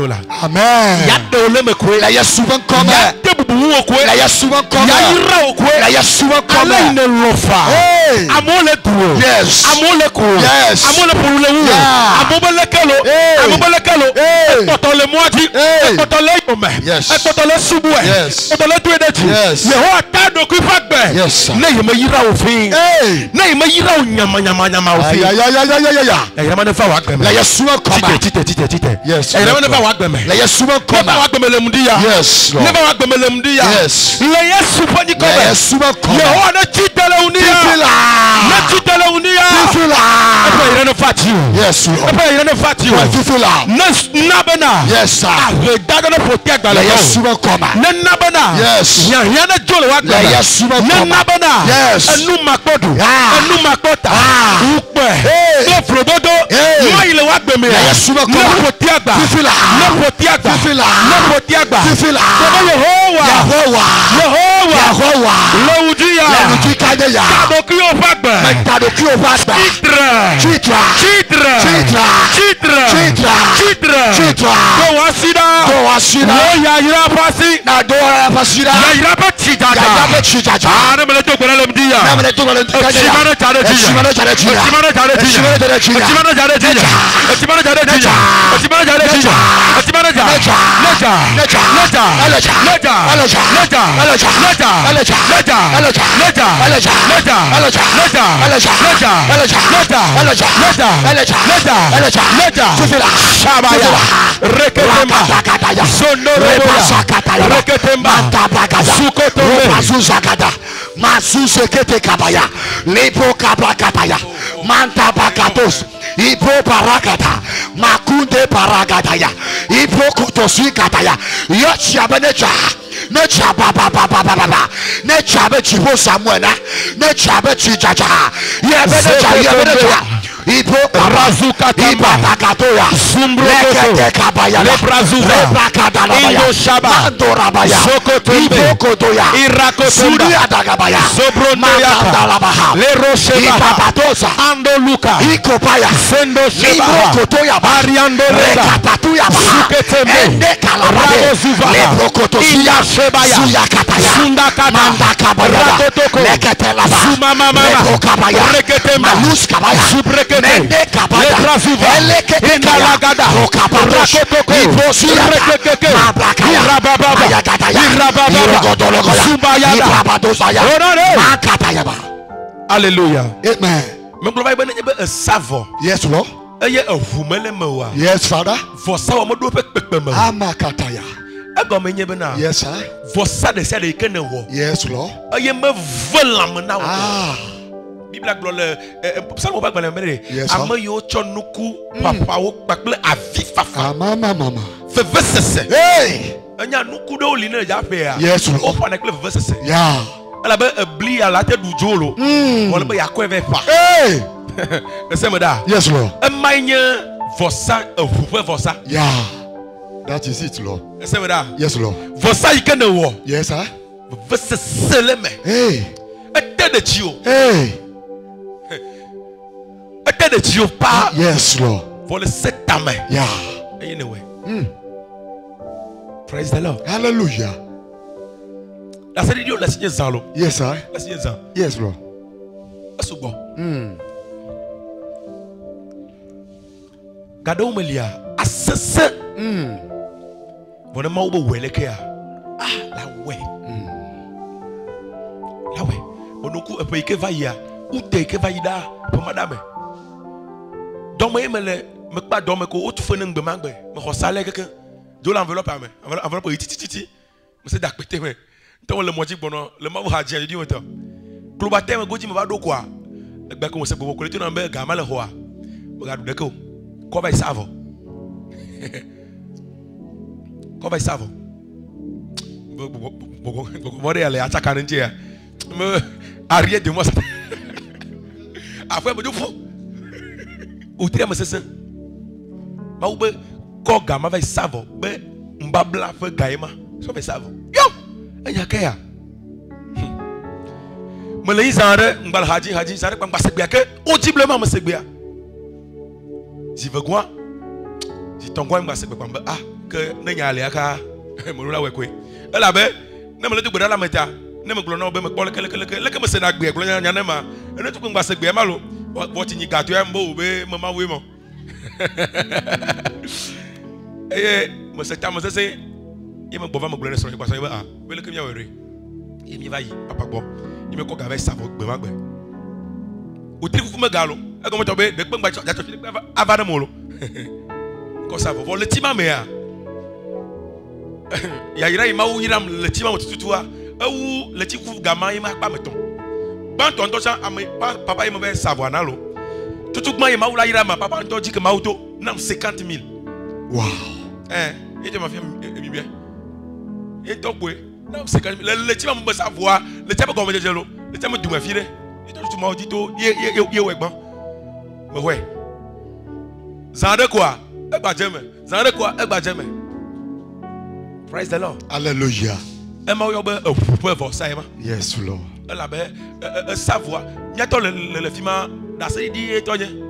les souvent comme les souvent comme hey. Yes. Yes. Ipo parakata, makunde paragataya, ipo kutosi kataya, yochabenecha, necha baba baba baba, necha bechibo samuela, necha bechichacha, yebenecha. Ipo Razuka Iba Takatoya Lekete Kabaya Lebrazuva Indo Shaba Ibo Kotoya Suria Dagabaya Sobrondoya Lerosheba Ando Luka Ikopaya Sendo Sheba Kotoya Ariando Rekatatuya Ende Kalabade Lebrokotosia Shebaya Suyakataya Sundakata Rakotoko Lekete Laba Sumamama Lekokabaya Malus Kabaya Mende kabada, eleke inalagada, rokaparosh, ibrosiyata, mabrakaya, ayakataya, irogodologoya, ibrabadosaya, makatayaba. Alléluia. Amen. Mais gloire ben un savon. Yes, Lord. Eye avumele mewa. Yes, Father. Vossa wa modo pekpe me. Amakataya. Ego menye bena. Yes, sir. Vossa de se de kene wo. Yes, Lord. Eye me volam na wo. Ah. Bible glole psalm ba gbale mere amayo chonuku papa wo pakle avifafa mama fevesese hey anya nuku do li na ja fe a yes o pa na kle fevesese yeah ala be bli ala te du jolo wala be yakwe ve fa hey ese me da yes Lord emanye vosa efufe vosa yeah that is it Lord ese me da yes Lord vosa ikene wo yes sir fevesese le me hey ete de chio hey pas yes Lord pour le 7 main yeah anyway praise the Lord hallelujah la série Dieu la signé zalo yes sir la signé zalo yes Lord asubo gado melia asese bon ma obo weleke a la we bonoku epe ke va ya ute ke va ida pour madame donc moi me pas donc ko autre fois n'engbe magbe me ko salaire quelqu'un de l'enveloppe à me enveloppe titi me c'est d'acpéter mais donc le moitié bon le ma ha dia dit autant clubaté me goji me va do quoi le gba ko se bobo ko le tuna be ga male ho a regarde de ko va savo ko va savo bogo mori ale attaquer ntia me arrière de moi ça après me do fou o tira me sesen ma ube ko ga ma vai savo be mbabla fe gaima so be savo yo enya kaya me le izare mbal haji zare kwa segbe ke audiblement me segbe ji vegwa ji tongwa mba segbe kwa ah que na nya ale aka mo la we kwe ela be na me le tu gbera la meta na me glo na be me kpole kele me se na gbe glo nya na ma ene tu mba segbe ma lo what ni gato ya mbo be mama we mo mo se ta mo se e me bova mo glo na so kwa so e ba we le kemia were e mi va yi papa gbo e me ko ga ve savo gbe ma gbe o tri ku me galo e go mo to be de pe ngba ja to fi ava na mo lo ko savo vo le ti ma me a ya ira i ma u ira le ti ma mo tutua ewu le ti ku ga ma i ma pa me ton ban ton to sa papa i mo be savo analo tutu gma i ma u la ira ma papa to di ke ma auto nam 50,000 wow et ma fille mi bien et to boy nam 50,000 le ti ma mo be savo le ti ma ko me jelo le ti ma du ma fille et to tu ma di to ye we gbon me we zande quoi Praise the Lord. Hallelujah. Yes, Lord. Savoir.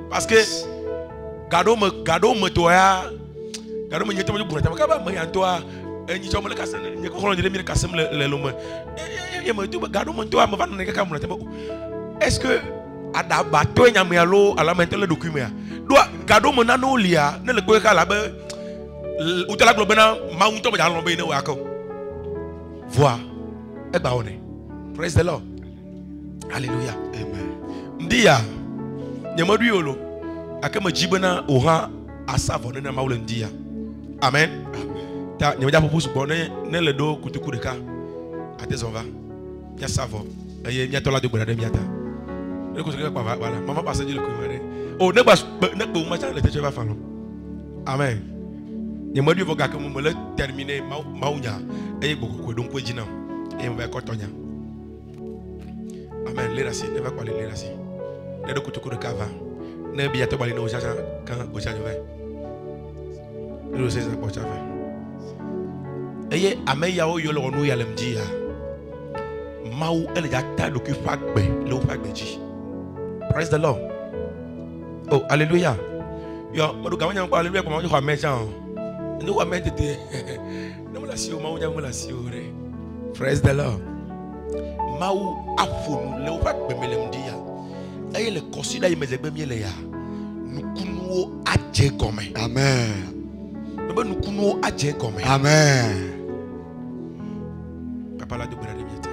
Parce que gado me toya gado me nyete me buna tama kaba me yantoa enyi chomo le kasem le ko de mi kasem le lomo e me to gado me toa me va na ka buna tama. Est-ce que adaba to nya me alo ala me tele document do gado me na no lia ne le ko ka la be utala globe na ma un to me jalo be ne wa ko voir e ba one. Praise the Lord. Hallelujah. Amen. Ndia nyamadu yolo akama jibana oha asavo ne na mawle ndia. Amen. Ta nyamaja popo subo ne le do kutuku de ka atezova ya savo eye nya tola de gbara miata ne ko se ka pa wala mama passe je le ko mere o ne ba ma cha le teche ba fa lo. Amen. Nyamadu voga ka mo le terminer maunya eye gboko ko don ko jina e mo ba ko tonya. Amen. Lerasi ne va quoi le lerasi ne do kutuku de ka va ne bi ato bali no jaja kan o jaja va le se ça porte va eye ameya o yo lo nu ya lemji ya mau ele ja ta do ki fa gbe le o fa gbe ji. Praise the Lord. Oh hallelujah. Yo mo do ga wan pa hallelujah ko mo ko meja o ni wa medite ne mo la si o mau ja mo la si o re. Praise the Lord. Mau afonu le o fa gbe me lemdi ya eye le consider ye mezegbe mi le ya nukunuo aje gome. Amen. Baba nukunuo aje gome. Amen. Papa la de bra de mieta.